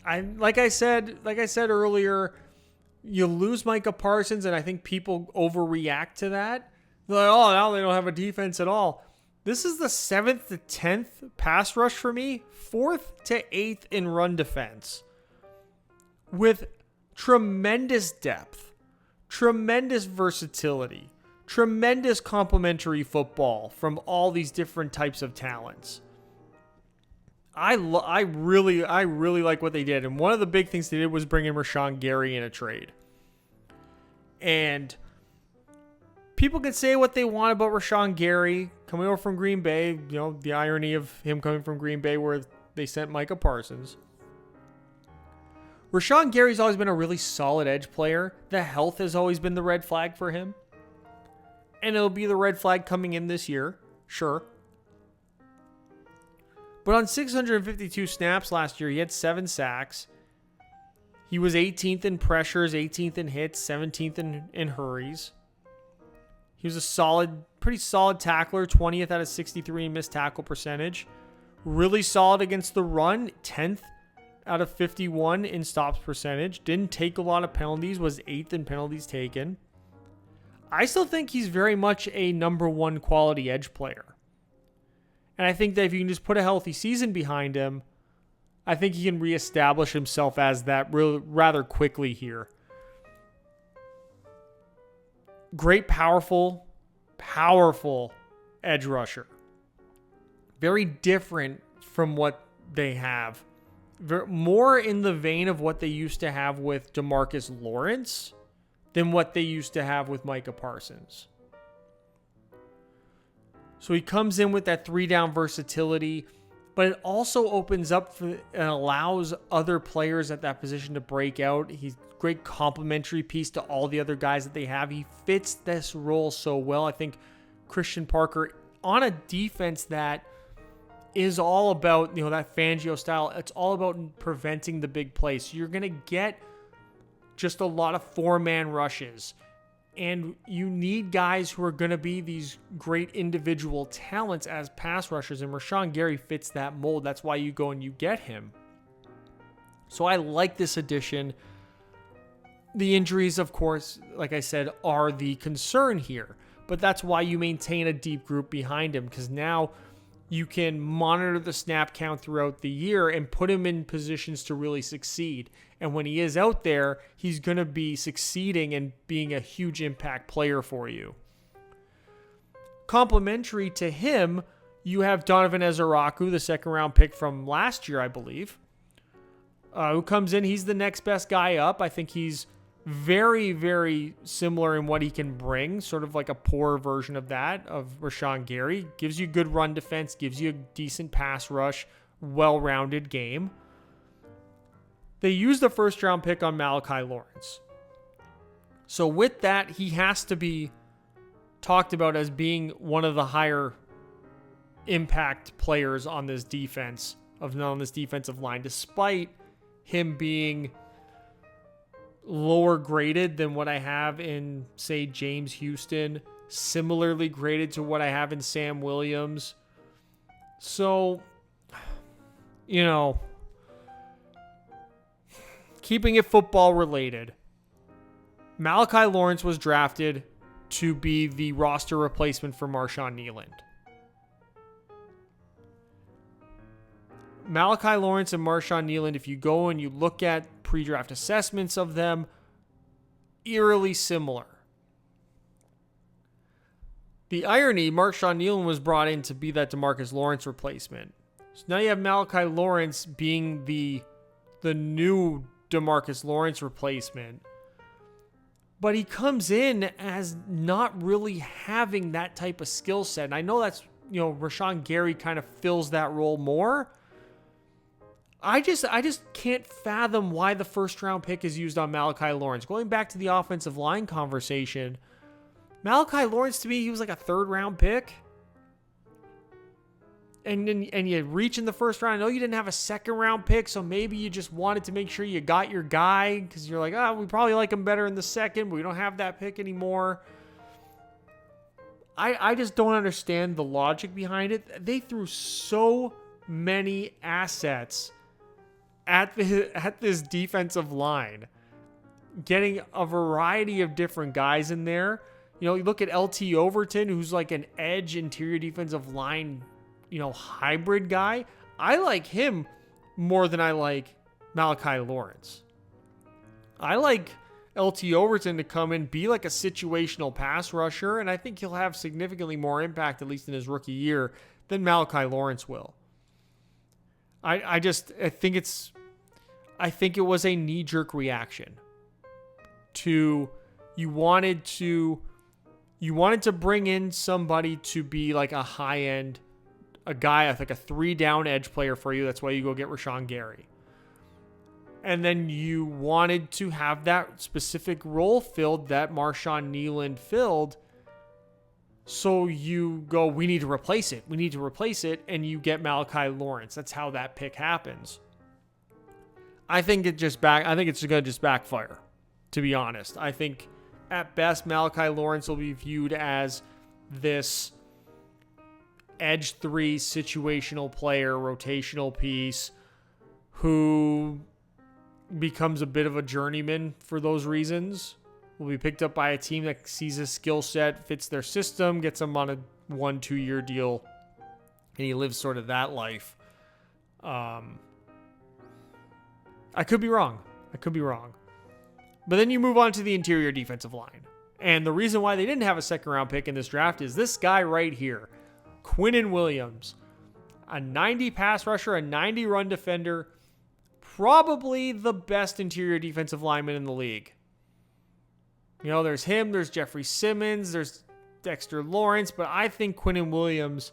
Like I said earlier, You lose Micah Parsons, and I think people overreact to that. They're like, oh, now they don't have a defense at all. This is the 7th to 10th pass rush for me, 4th to 8th in run defense, with tremendous depth, tremendous versatility, tremendous complementary football from all these different types of talents. I really like what they did. And one of the big things they did was bring in Rashawn Gary in a trade. And people can say what they want about Rashawn Gary coming over from Green Bay. You know, the irony of him coming from Green Bay where they sent Micah Parsons. Rashawn Gary's always been a really solid edge player. The health has always been the red flag for him. And it'll be the red flag coming in this year. Sure. But on 652 snaps last year, he had 7 sacks. He was 18th in pressures, 18th in hits, 17th in hurries. He was a pretty solid tackler, 20th out of 63 in missed tackle percentage. Really solid against the run, 10th out of 51 in stops percentage. Didn't take a lot of penalties, was 8th in penalties taken. I still think he's very much a number 1 quality edge player. And I think that if you can just put a healthy season behind him, I think he can reestablish himself as that rather quickly here. Great, powerful edge rusher. Very different from what they have. More in the vein of what they used to have with DeMarcus Lawrence than what they used to have with Micah Parsons. So he comes in with that 3-down versatility, but it also opens up and allows other players at that position to break out. He's a great complementary piece to all the other guys that they have. He fits this role so well. I think Christian Parker on a defense that is all about, that Fangio style. It's all about preventing the big plays. So you're going to get just a lot of 4-man rushes. And you need guys who are going to be these great individual talents as pass rushers. And Rashawn Gary fits that mold. That's why you go and you get him. So I like this addition. The injuries, of course, like I said, are the concern here. But that's why you maintain a deep group behind him. Because now you can monitor the snap count throughout the year and put him in positions to really succeed. And when he is out there, he's going to be succeeding and being a huge impact player for you. Complementary to him, you have Donovan Ezeraku, the 2nd-round pick from last year, I believe, who comes in. He's the next best guy up. I think he's very, very similar in what he can bring, sort of like a poor version of that, of Rashawn Gary. Gives you good run defense, gives you a decent pass rush, well-rounded game. They used the 1st-round pick on Malachi Lawrence. So with that, he has to be talked about as being one of the higher impact players on this defense, on this defensive line, despite him being lower graded than what I have in, say, James Houston, similarly graded to what I have in Sam Williams. So, keeping it football related, Malachi Lawrence was drafted to be the roster replacement for Marshawn Kneeland. Malachi Lawrence and Marshawn Kneeland, if you go and you look at pre-draft assessments of them, eerily similar. The irony, Marshawn Kneeland was brought in to be that DeMarcus Lawrence replacement. So now you have Malachi Lawrence being the new DeMarcus Lawrence replacement. But he comes in as not really having that type of skill set. And I know that's, Rashawn Gary kind of fills that role more. I just can't fathom why the 1st-round pick is used on Malachi Lawrence. Going back to the offensive line conversation, Malachi Lawrence, to me, he was like a 3rd-round pick. And you reach in the 1st round. I know you didn't have a 2nd-round pick, so maybe you just wanted to make sure you got your guy because you're like, we probably like him better in the 2nd, but we don't have that pick anymore. I just don't understand the logic behind it. They threw so many assets at this defensive line. getting a variety of different guys in there. You look at LT Overton, who's like an edge interior defensive line, hybrid guy. I like him more than I like Malachi Lawrence. I like LT Overton to come in, be like a situational pass rusher, and I think he'll have significantly more impact, at least in his rookie year, than Malachi Lawrence will. I think it was a knee-jerk reaction to you wanted to bring in somebody to be like a high-end, a guy, like a 3-down edge player for you. That's why you go get Rashawn Gary. And then you wanted to have that specific role filled that Marshawn Neeland filled. So you go, we need to replace it. We need to replace it. And you get Malachi Lawrence. That's how that pick happens. I think it's going to just backfire, to be honest. I think at best, Malachi Lawrence will be viewed as this edge 3 situational player, rotational piece who becomes a bit of a journeyman for those reasons. Will be picked up by a team that sees his skill set, fits their system, gets him on a 1-2 year deal, and he lives sort of that life. I could be wrong. But then you move on to the interior defensive line. And the reason why they didn't have a second round pick in this draft is this guy right here, Quinnen Williams, a 90 pass rusher, a 90 run defender, probably the best interior defensive lineman in the league. There's him, there's Jeffrey Simmons, there's Dexter Lawrence, but I think Quinnen Williams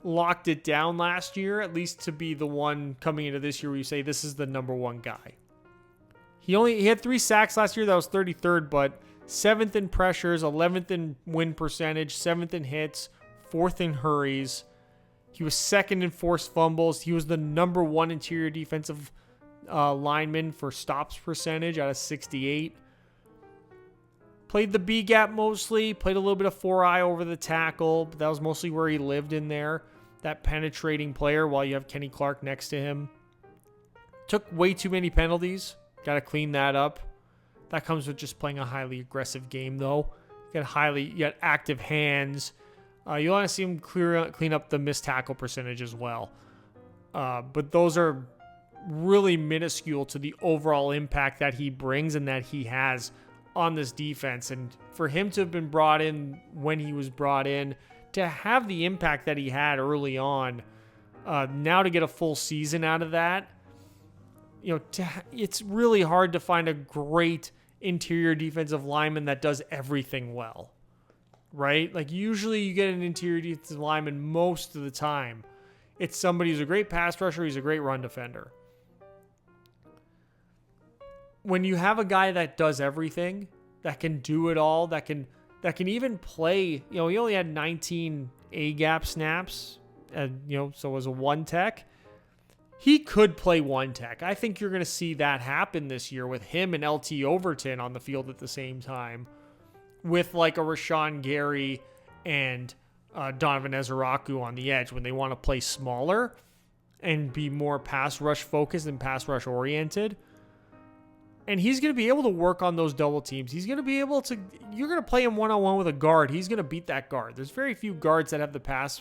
locked it down last year, at least to be the one coming into this year where you say this is the number one guy. He had 3 sacks last year. That was 33rd, but 7th in pressures, 11th in win percentage, 7th in hits, 4th in hurries. He was 2nd in forced fumbles. He was the number 1 interior defensive lineman for stops percentage out of 68. Played the B gap mostly, played a little bit of 4-eye over the tackle, but that was mostly where he lived in there. That penetrating player while you have Kenny Clark next to him. Took way too many penalties. Got to clean that up. That comes with just playing a highly aggressive game, though. You got active hands. You want to see him clean up the missed tackle percentage as well. But those are really minuscule to the overall impact that he brings and that he has on this defense. And for him to have been brought in when he was brought in, to have the impact that he had early on, now to get a full season out of that, it's really hard to find a great interior defensive lineman that does everything well, right? Like usually you get an interior defensive lineman most of the time. It's somebody who's a great pass rusher, he's a great run defender. When you have a guy that does everything, that can do it all, that can even play, he only had 19 A-gap snaps, so it was a 1 tech. He could play 1 tech. I think you're going to see that happen this year with him and LT Overton on the field at the same time, with like a Rashawn Gary and Donovan Ezeraku on the edge when they want to play smaller and be more pass rush focused and pass rush oriented. And he's going to be able to work on those double teams. He's going to be able to, you're going to play him one-on-one with a guard. He's going to beat that guard. There's very few guards that have the pass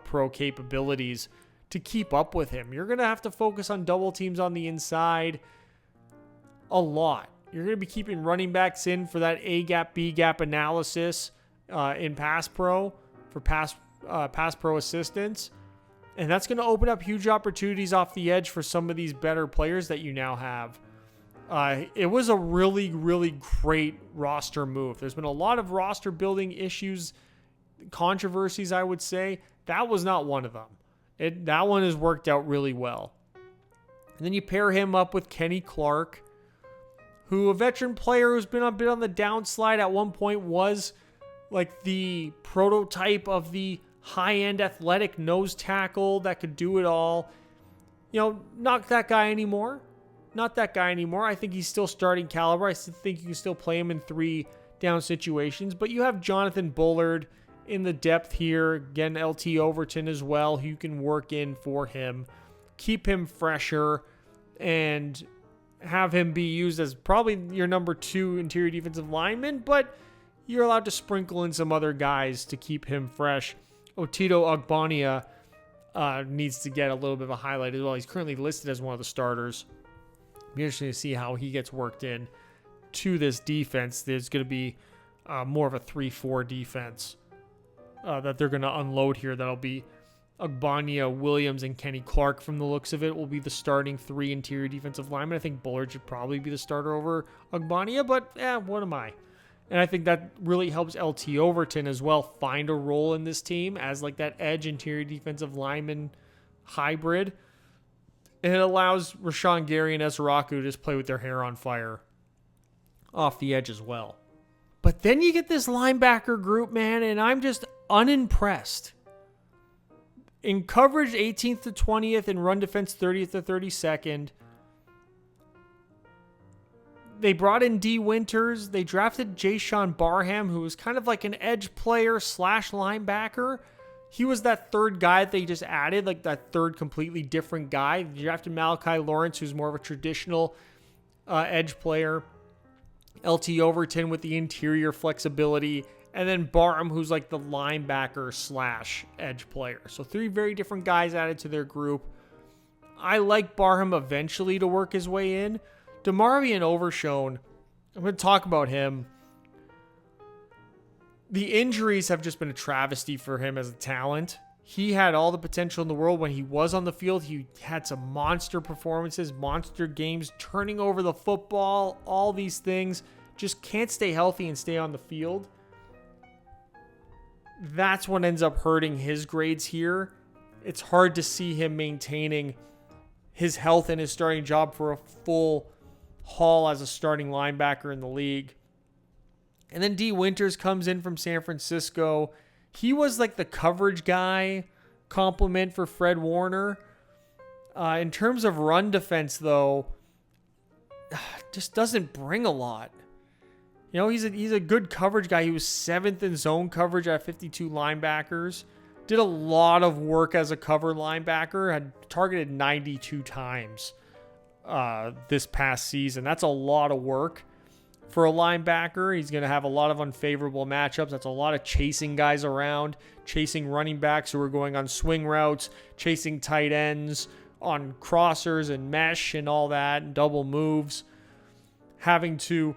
pro capabilities to keep up with him. You're going to have to focus on double teams on the inside a lot. You're going to be keeping running backs in for that A-gap, B-gap analysis in pass pro for pass pro assistance. And that's going to open up huge opportunities off the edge for some of these better players that you now have. It was a really, really great roster move. There's been a lot of roster building issues, controversies, I would say. That was not one of them. That one has worked out really well. And then you pair him up with Kenny Clark, who a veteran player who's been a bit on the downslide at one point, was like the prototype of the high-end athletic nose tackle that could do it all. Not that guy anymore. Not that guy anymore. I think he's still starting caliber. I still think you can still play him in 3-down situations. But you have Jonathan Bullard in the depth here. Again, LT Overton as well, who you can work in for him. Keep him fresher and have him be used as probably your number 2 interior defensive lineman, but you're allowed to sprinkle in some other guys to keep him fresh. Otito Ogbonnia needs to get a little bit of a highlight as well. He's currently listed as one of the starters. It'll be interesting to see how he gets worked in to this defense. There's going to be more of a 3-4 defense that they're going to unload here. That'll be Ogbonnia, Williams, and Kenny Clark. From the looks of it, will be the starting 3 interior defensive linemen. I think Bullard should probably be the starter over Ogbonnia, but what am I? And I think that really helps LT Overton as well find a role in this team as like that edge interior defensive lineman hybrid. And it allows Rashawn Gary and Ezraku to just play with their hair on fire off the edge as well. But then you get this linebacker group, man, and I'm just unimpressed. In coverage, 18th to 20th. In run defense, 30th to 32nd. They brought in D. Winters. They drafted Jayshawn Barham, who was kind of like an edge player / linebacker. He was that third guy that they just added, like that third completely different guy. They drafted Malachi Lawrence, who's more of a traditional edge player. LT Overton with the interior flexibility. And then Barham, who's like the linebacker / edge player. So 3 very different guys added to their group. I like Barham eventually to work his way in. DeMarvion Overshown, I'm going to talk about him. The injuries have just been a travesty for him as a talent. He had all the potential in the world when he was on the field. He had some monster performances, monster games, turning over the football, all these things. Just can't stay healthy and stay on the field. That's what ends up hurting his grades here. It's hard to see him maintaining his health and his starting job for a full haul as a starting linebacker in the league. And then D. Winters comes in from San Francisco. He was like the coverage guy, compliment for Fred Warner. In terms of run defense, though, just doesn't bring a lot. You know, he's a good coverage guy. He was 7th in zone coverage at 52 linebackers. Did a lot of work as a cover linebacker. Had targeted 92 times this past season. That's a lot of work for a linebacker. He's going to have a lot of unfavorable matchups. That's a lot of chasing guys around, chasing running backs who are going on swing routes, chasing tight ends on crossers and mesh and all that, and double moves, having to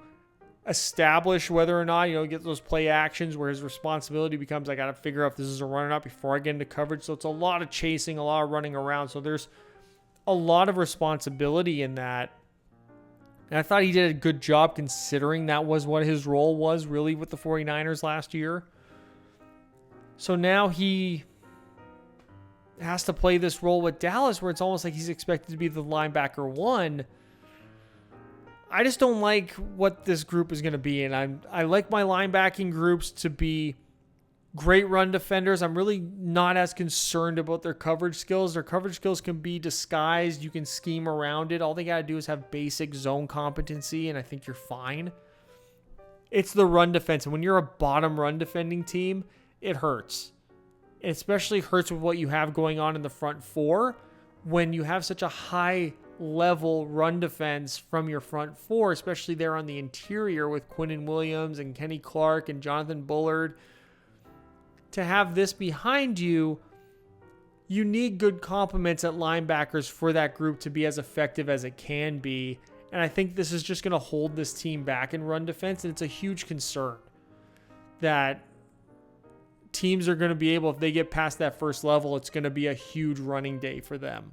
establish whether or not, get those play actions where his responsibility becomes, I got to figure out if this is a run or not before I get into coverage. So it's a lot of chasing, a lot of running around. So there's a lot of responsibility in that. And I thought he did a good job considering that was what his role was really with the 49ers last year. So now he has to play this role with Dallas where it's almost like he's expected to be the linebacker 1. I just don't like what this group is going to be. And I like my linebacking groups to be great run defenders. I'm really not as concerned about their coverage skills. Their coverage skills can be disguised. You can scheme around it. All they got to do is have basic zone competency, and I think you're fine. It's the run defense. And when you're a bottom run defending team, it hurts. It especially hurts with what you have going on in the front 4 when you have such a high level run defense from your front 4, especially there on the interior with Quinnen Williams and Kenny Clark and Jonathan Bullard. To have this behind you, you need good complements at linebackers for that group to be as effective as it can be. And I think this is just going to hold this team back in run defense. And it's a huge concern that teams are going to be able, if they get past that first level, it's going to be a huge running day for them.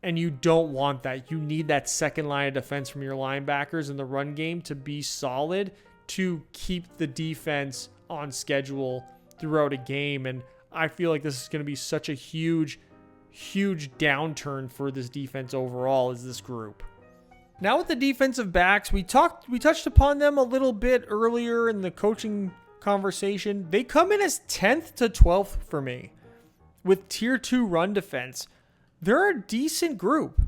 And you don't want that. You need that second line of defense from your linebackers in the run game to be solid to keep the defense on schedule throughout a game. And I feel like this is going to be such a huge downturn for this defense overall as this group. Now with the defensive backs, we touched upon them a little bit earlier in the coaching conversation. They come in as 10th to 12th for me with tier 2 run defense. They're a decent group.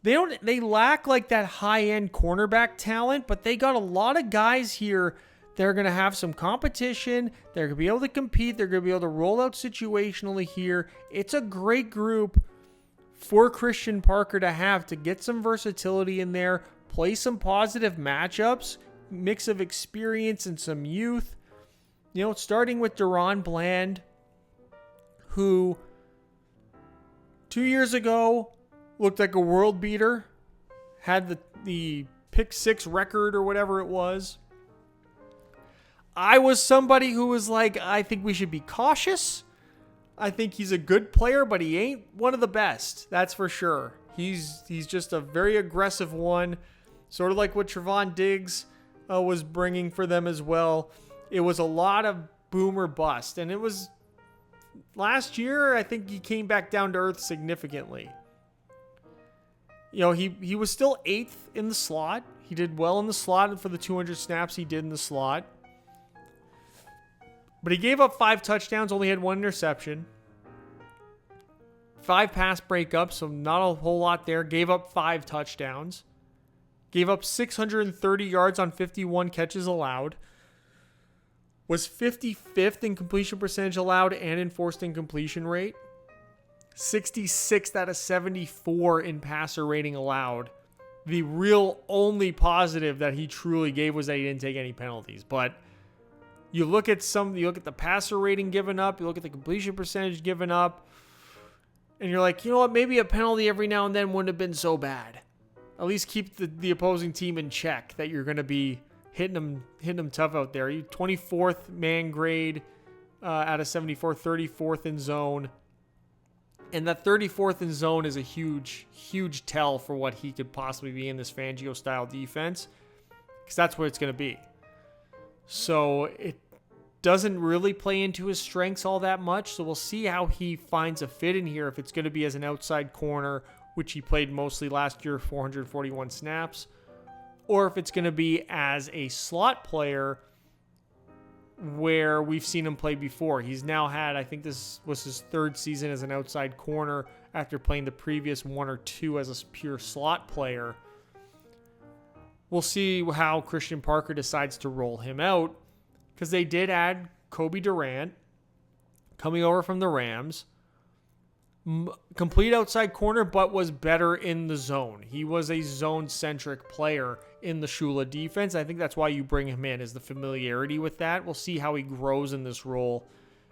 They lack like that high-end cornerback talent, but they got a lot of guys here. They're going to have some competition. They're going to be able to compete. They're going to be able to roll out situationally here. It's a great group for Christian Parker to have, to get some versatility in there, play some positive matchups, mix of experience and some youth. You know, starting with DaRon Bland, who 2 years ago looked like a world beater, had the pick 6 record or whatever it was. I was somebody who was like, I think we should be cautious. I think he's a good player, but he ain't one of the best. That's for sure. He's just a very aggressive one, sort of like what Trevon Diggs was bringing for them as well. It was a lot of boom or bust, and it was last year. I think he came back down to earth significantly. You know, he was still 8th in the slot. He did well in the slot, and for the 200 snaps he did in the slot. But he gave up 5 touchdowns, only had 1 interception. 5 pass breakups, so not a whole lot there. Gave up 5 touchdowns. Gave up 630 yards on 51 catches allowed. Was 55th in completion percentage allowed and in forced incompletion rate. 66th out of 74 in passer rating allowed. The real only positive that he truly gave was that he didn't take any penalties. But you look at the passer rating given up, you look at the completion percentage given up, and you're like, you know what, maybe a penalty every now and then wouldn't have been so bad. At least keep the opposing team in check, that you're going to be hitting them tough out there. You 24th man grade out of 74, 34th in zone. And that 34th in zone is a huge, huge tell for what he could possibly be in this Fangio-style defense, because that's what it's going to be. So it doesn't really play into his strengths all that much. So we'll see how he finds a fit in here, if it's going to be as an outside corner, which he played mostly last year, 441 snaps, or if it's going to be as a slot player where we've seen him play before. He's now had, I think this was his 3rd season as an outside corner after playing the previous 1 or 2 as a pure slot player. We'll see how Christian Parker decides to roll him out, because they did add Kobe Durant coming over from the Rams. Complete outside corner, but was better in the zone. He was a zone-centric player in the Shula defense. I think that's why you bring him in, is the familiarity with that. We'll see how he grows in this role.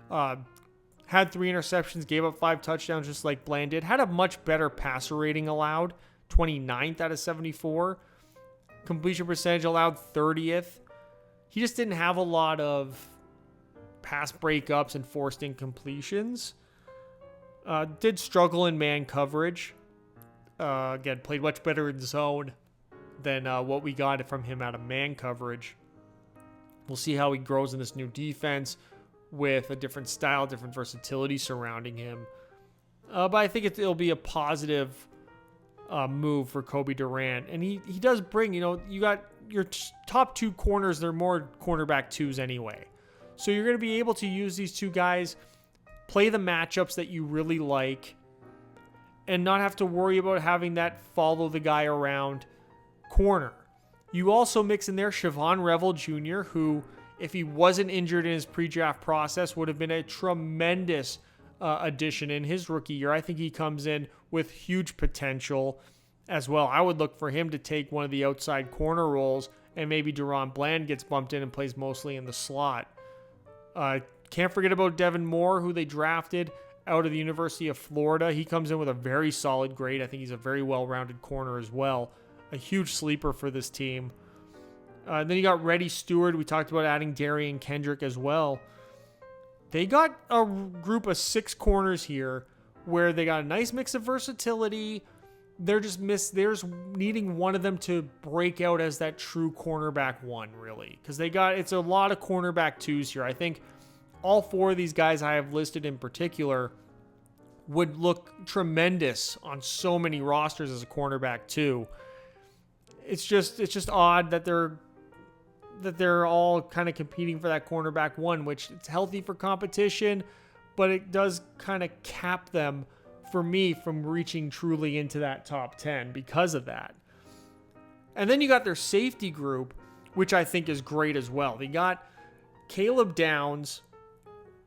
Had 3 interceptions, gave up 5 touchdowns just like Bland did. Had a much better passer rating allowed, 29th out of 74. Completion percentage allowed 30th. He just didn't have a lot of pass breakups and forced incompletions. Did struggle in man coverage. Again, played much better in zone than what we got from him out of man coverage. We'll see how he grows in this new defense with a different style, different versatility surrounding him. But I think it'll be a positive move for Kobe Durant. And he does bring, you got your top 2 corners, they're more cornerback 2s anyway. So you're going to be able to use these 2 guys, play the matchups that you really like, and not have to worry about having that follow the guy around corner. You also mix in there Siobhan Revel Jr., who, if he wasn't injured in his pre-draft process, would have been a tremendous addition in his rookie year. I think he comes in with huge potential as well. I would look for him to take one of the outside corner roles, and maybe DaRon Bland gets bumped in and plays mostly in the slot. Can't forget about Devin Moore, who they drafted out of the University of Florida. He comes in with a very solid grade. I think he's a very well-rounded corner as well. A huge sleeper for this team. Then you got Reddy Stewart. We talked about adding Darian Kendrick as well. They got a group of 6 corners here where they got a nice mix of versatility. They're just needing one of them to break out as that true cornerback 1, really. Because it's a lot of cornerback 2s here. I think all 4 of these guys I have listed in particular would look tremendous on so many rosters as a cornerback 2. It's just odd that they're all kind of competing for that cornerback 1, which it's healthy for competition, but it does kind of cap them, for me, from reaching truly into that top 10 because of that. And then you got their safety group, which I think is great as well. They got Caleb Downs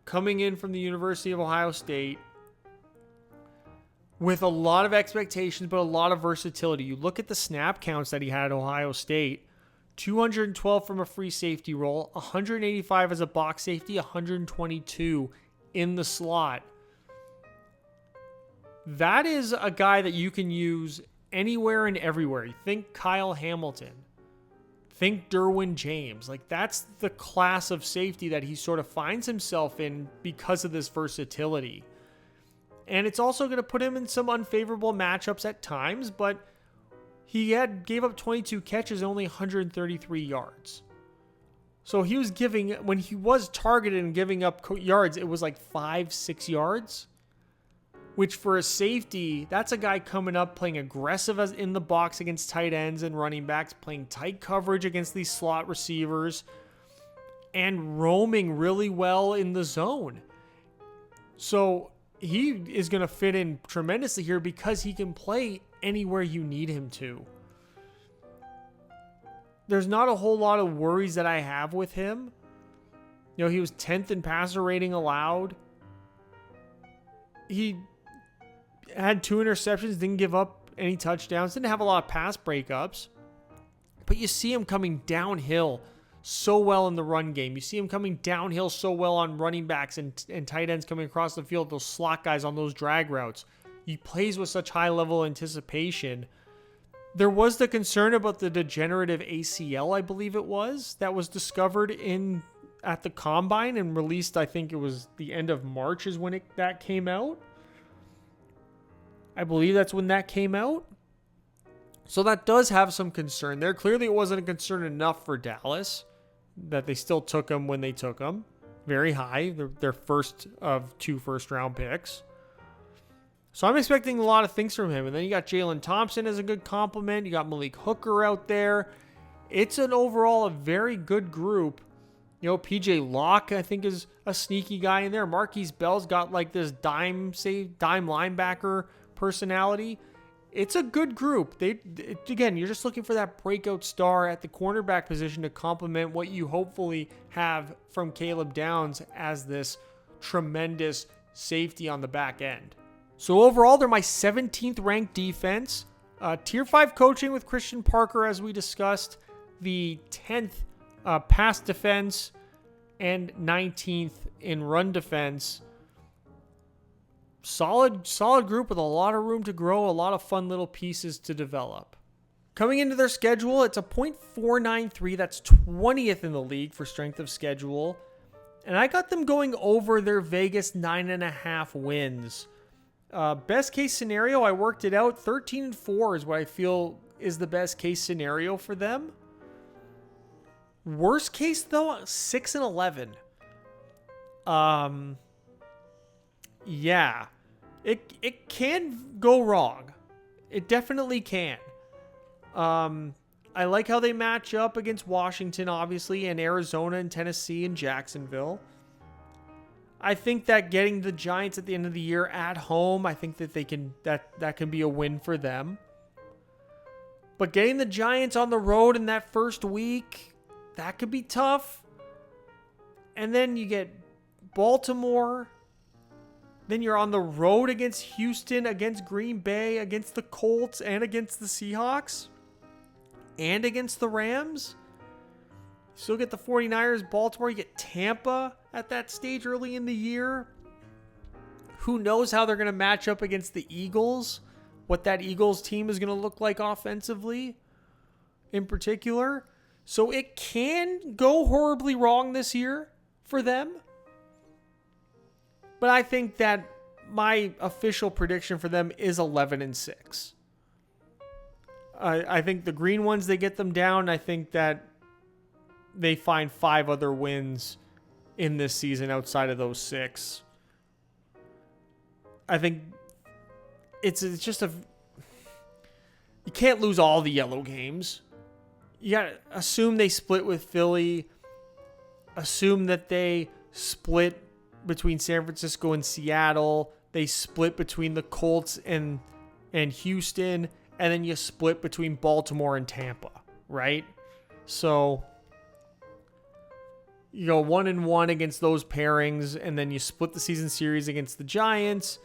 coming in from the University of Ohio State. with a lot of expectations, but a lot of versatility. You look at the snap counts that he had at Ohio State, 212 from a free safety role, 185 as a box safety, 122 in the slot. That is a guy that you can use anywhere and everywhere. You think Kyle Hamilton, think Derwin James. Like, that's the class of safety that he sort of finds himself in because of this versatility. And it's also going to put him in some unfavorable matchups at times, but he gave up 22 catches and only 133 yards. So he was when he was targeted and giving up yards, it was like 5-6 yards, which for a safety, that's a guy coming up playing aggressive in the box against tight ends and running backs, playing tight coverage against these slot receivers, and roaming really well in the zone. So he is going to fit in tremendously here because he can play anywhere you need him to. There's not a whole lot of worries that I have with him. You know, he was 10th in passer rating allowed. He had 2 interceptions, didn't give up any touchdowns, didn't have a lot of pass breakups. But you see him coming downhill so well in the run game. You see him coming downhill so well on running backs and tight ends coming across the field, those slot guys on those drag routes. He plays with such high level anticipation. There was the concern about the degenerative ACL, I believe it was, that was discovered at the combine and released. I think it was the end of March is when that came out. I believe that's when that came out. So that does have some concern there. Clearly it wasn't a concern enough for Dallas that they still took him when they took him. Very high. Their first of 2 first-round picks. So I'm expecting a lot of things from him. And then you got Jalen Thompson as a good compliment. You got Malik Hooker out there. It's an overall a very good group. You know, PJ Locke, I think, is a sneaky guy in there. Marquise Bell's got like this dime linebacker personality. It's a good group. Again, you're just looking for that breakout star at the cornerback position to complement what you hopefully have from Caleb Downs as this tremendous safety on the back end. So overall, they're my 17th ranked defense. Tier 5 coaching with Christian Parker, as we discussed. The 10th pass defense and 19th in run defense. Solid group with a lot of room to grow, a lot of fun little pieces to develop. Coming into their schedule, it's a .493. That's 20th in the league for strength of schedule. And I got them going over their Vegas 9.5 wins. Best case scenario, I worked it out. 13-4 is what I feel is the best case scenario for them. Worst case, though, 6-11. Yeah, it can go wrong. It definitely can. I like how they match up against Washington, obviously, and Arizona and Tennessee and Jacksonville. I think that getting the Giants at the end of the year at home, I think that that can be a win for them. But getting the Giants on the road in that first week, that could be tough. And then you get Baltimore. Then you're on the road against Houston, against Green Bay, against the Colts, and against the Seahawks, and against the Rams. You still get the 49ers, Baltimore. You get Tampa at that stage early in the year. Who knows how they're going to match up against the Eagles, what that Eagles team is going to look like offensively in particular. So it can go horribly wrong this year for them. But I think that my official prediction for them is 11-6. I think the green ones, they get them down. I think that they find 5 other wins in this season outside of those 6. I think it's just you can't lose all the yellow games. You got to assume they split with Philly. Assume that they split between San Francisco and Seattle. They split between the Colts and Houston. And then you split between Baltimore and Tampa, right? So you go 1-1 against those pairings, and then you split the season series against the Giants.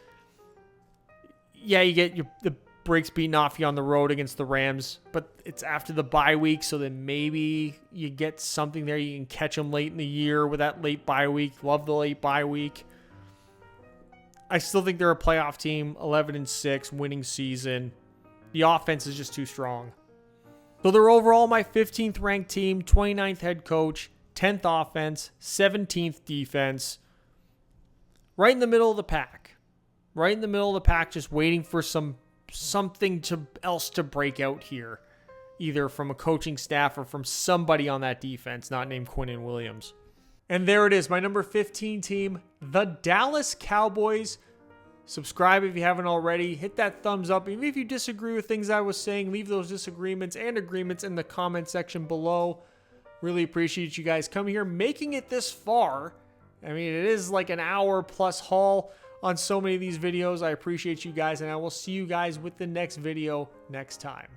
yeah, you get the brakes beaten off you on the road against the Rams, but it's after the bye week, so then maybe you get something there. You can catch them late in the year with that late bye week. Love the late bye week. I still think they're a playoff team, 11-6, winning season. The offense is just too strong. So they're overall my 15th ranked team, 29th head coach, 10th offense, 17th defense. Right in the middle of the pack. Right in the middle of the pack, just waiting for something else to break out here. Either from a coaching staff or from somebody on that defense, not named Quinnen Williams. And there it is, my number 15 team, the Dallas Cowboys. Subscribe if you haven't already. Hit that thumbs up. Even if you disagree with things I was saying, leave those disagreements and agreements in the comment section below. Really appreciate you guys coming here, making it this far. I mean, it is like an hour plus haul on so many of these videos. I appreciate you guys, and I will see you guys with the next video next time.